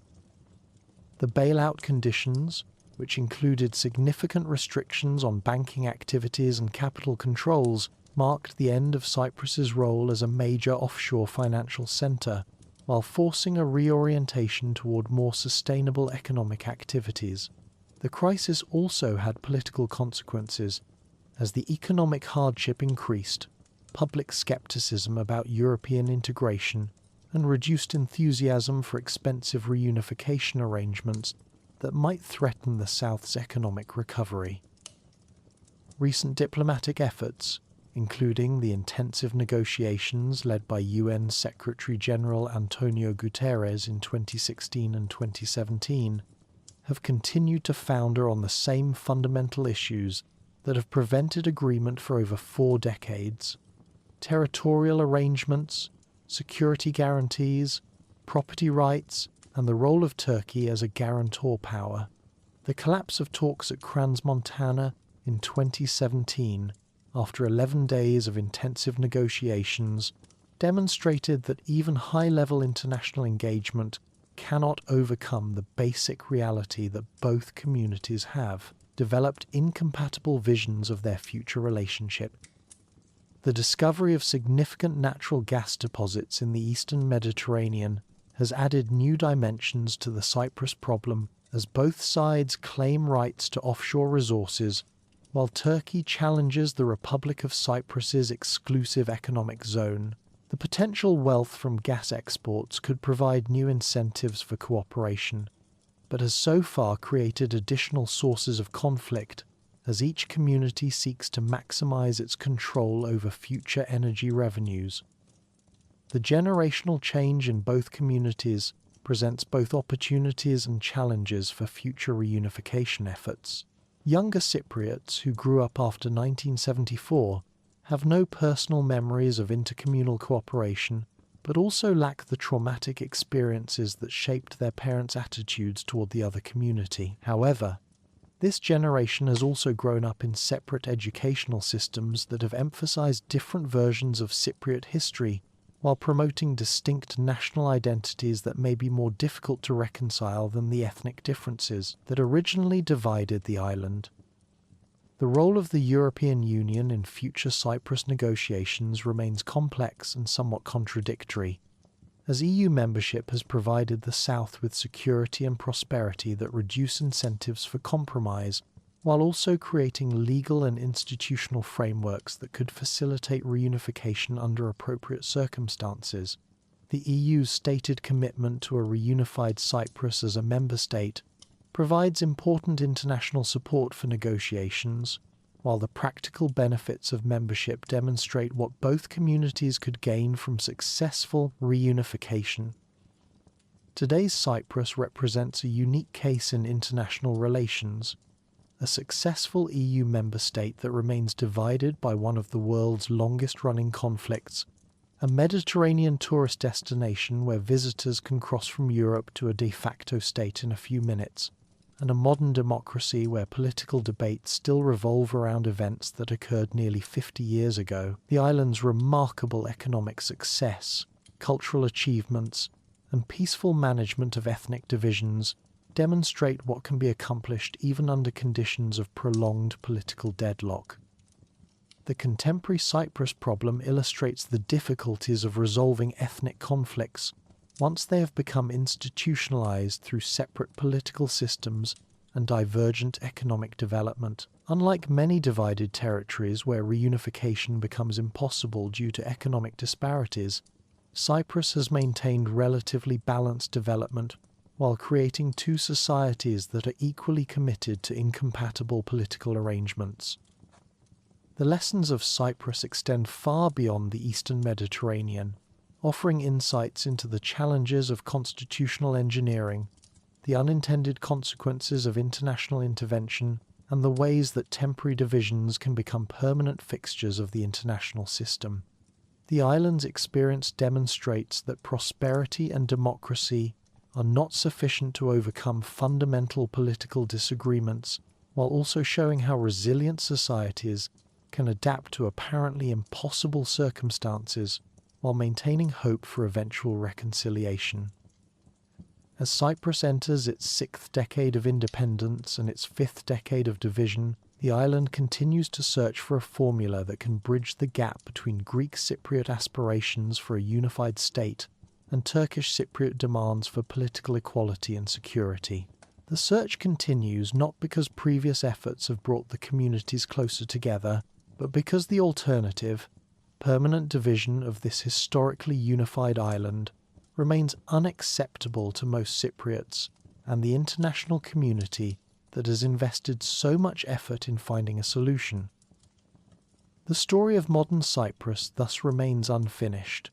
The bailout conditions, which included significant restrictions on banking activities and capital controls, marked the end of Cyprus's role as a major offshore financial centre, while forcing a reorientation toward more sustainable economic activities. The crisis also had political consequences, as the economic hardship increased, public skepticism about European integration, and reduced enthusiasm for expensive reunification arrangements that might threaten the South's economic recovery. Recent diplomatic efforts, including the intensive negotiations led by UN Secretary-General Antonio Guterres in 2016 and 2017, have continued to founder on the same fundamental issues that have prevented agreement for over 4 decades: territorial arrangements, security guarantees, property rights, and the role of Turkey as a guarantor power. The collapse of talks at Crans-Montana in 2017, after 11 days of intensive negotiations, demonstrated that even high-level international engagement cannot overcome the basic reality that both communities have developed incompatible visions of their future relationship. The discovery of significant natural gas deposits in the eastern Mediterranean has added new dimensions to the Cyprus problem, as both sides claim rights to offshore resources, while Turkey challenges the Republic of Cyprus's exclusive economic zone. The potential wealth from gas exports could provide new incentives for cooperation, but has so far created additional sources of conflict, as each community seeks to maximize its control over future energy revenues. The generational change in both communities presents both opportunities and challenges for future reunification efforts. Younger Cypriots who grew up after 1974 have no personal memories of intercommunal cooperation, but also lack the traumatic experiences that shaped their parents' attitudes toward the other community. However, this generation has also grown up in separate educational systems that have emphasized different versions of Cypriot history while promoting distinct national identities that may be more difficult to reconcile than the ethnic differences that originally divided the island. The role of the European Union in future Cyprus negotiations remains complex and somewhat contradictory, as EU membership has provided the South with security and prosperity that reduce incentives for compromise, while also creating legal and institutional frameworks that could facilitate reunification under appropriate circumstances. The EU's stated commitment to a reunified Cyprus as a member state provides important international support for negotiations, while the practical benefits of membership demonstrate what both communities could gain from successful reunification. Today's Cyprus represents a unique case in international relations, a successful EU member state that remains divided by one of the world's longest-running conflicts, a Mediterranean tourist destination where visitors can cross from Europe to a de facto state in a few minutes, and a modern democracy where political debates still revolve around events that occurred nearly 50 years ago. The island's remarkable economic success, cultural achievements, and peaceful management of ethnic divisions demonstrate what can be accomplished even under conditions of prolonged political deadlock. The contemporary Cyprus problem illustrates the difficulties of resolving ethnic conflicts once they have become institutionalized through separate political systems and divergent economic development. Unlike many divided territories where reunification becomes impossible due to economic disparities, Cyprus has maintained relatively balanced development while creating two societies that are equally committed to incompatible political arrangements. The lessons of Cyprus extend far beyond the Eastern Mediterranean, offering insights into the challenges of constitutional engineering, the unintended consequences of international intervention, and the ways that temporary divisions can become permanent fixtures of the international system. The island's experience demonstrates that prosperity and democracy are not sufficient to overcome fundamental political disagreements, while also showing how resilient societies can adapt to apparently impossible circumstances while maintaining hope for eventual reconciliation. As Cyprus enters its 6th decade of independence and its 5th decade of division, the island continues to search for a formula that can bridge the gap between Greek Cypriot aspirations for a unified state and Turkish Cypriot demands for political equality and security. The search continues not because previous efforts have brought the communities closer together, but because the alternative, permanent division of this historically unified island, remains unacceptable to most Cypriots and the international community that has invested so much effort in finding a solution. The story of modern Cyprus thus remains unfinished,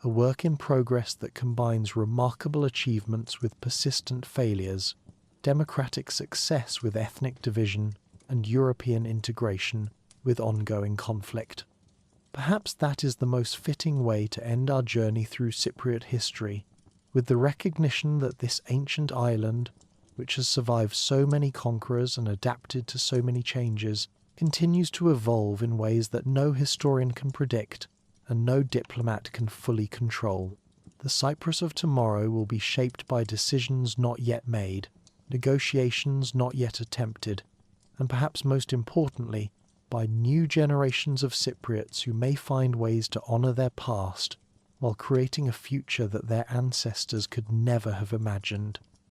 a work in progress that combines remarkable achievements with persistent failures, democratic success with ethnic division, and European integration with ongoing conflict. Perhaps that is the most fitting way to end our journey through Cypriot history, with the recognition that this ancient island, which has survived so many conquerors and adapted to so many changes, continues to evolve in ways that no historian can predict and no diplomat can fully control. The Cyprus of tomorrow will be shaped by decisions not yet made, negotiations not yet attempted, and perhaps most importantly, by new generations of Cypriots who may find ways to honour their past while creating a future that their ancestors could never have imagined.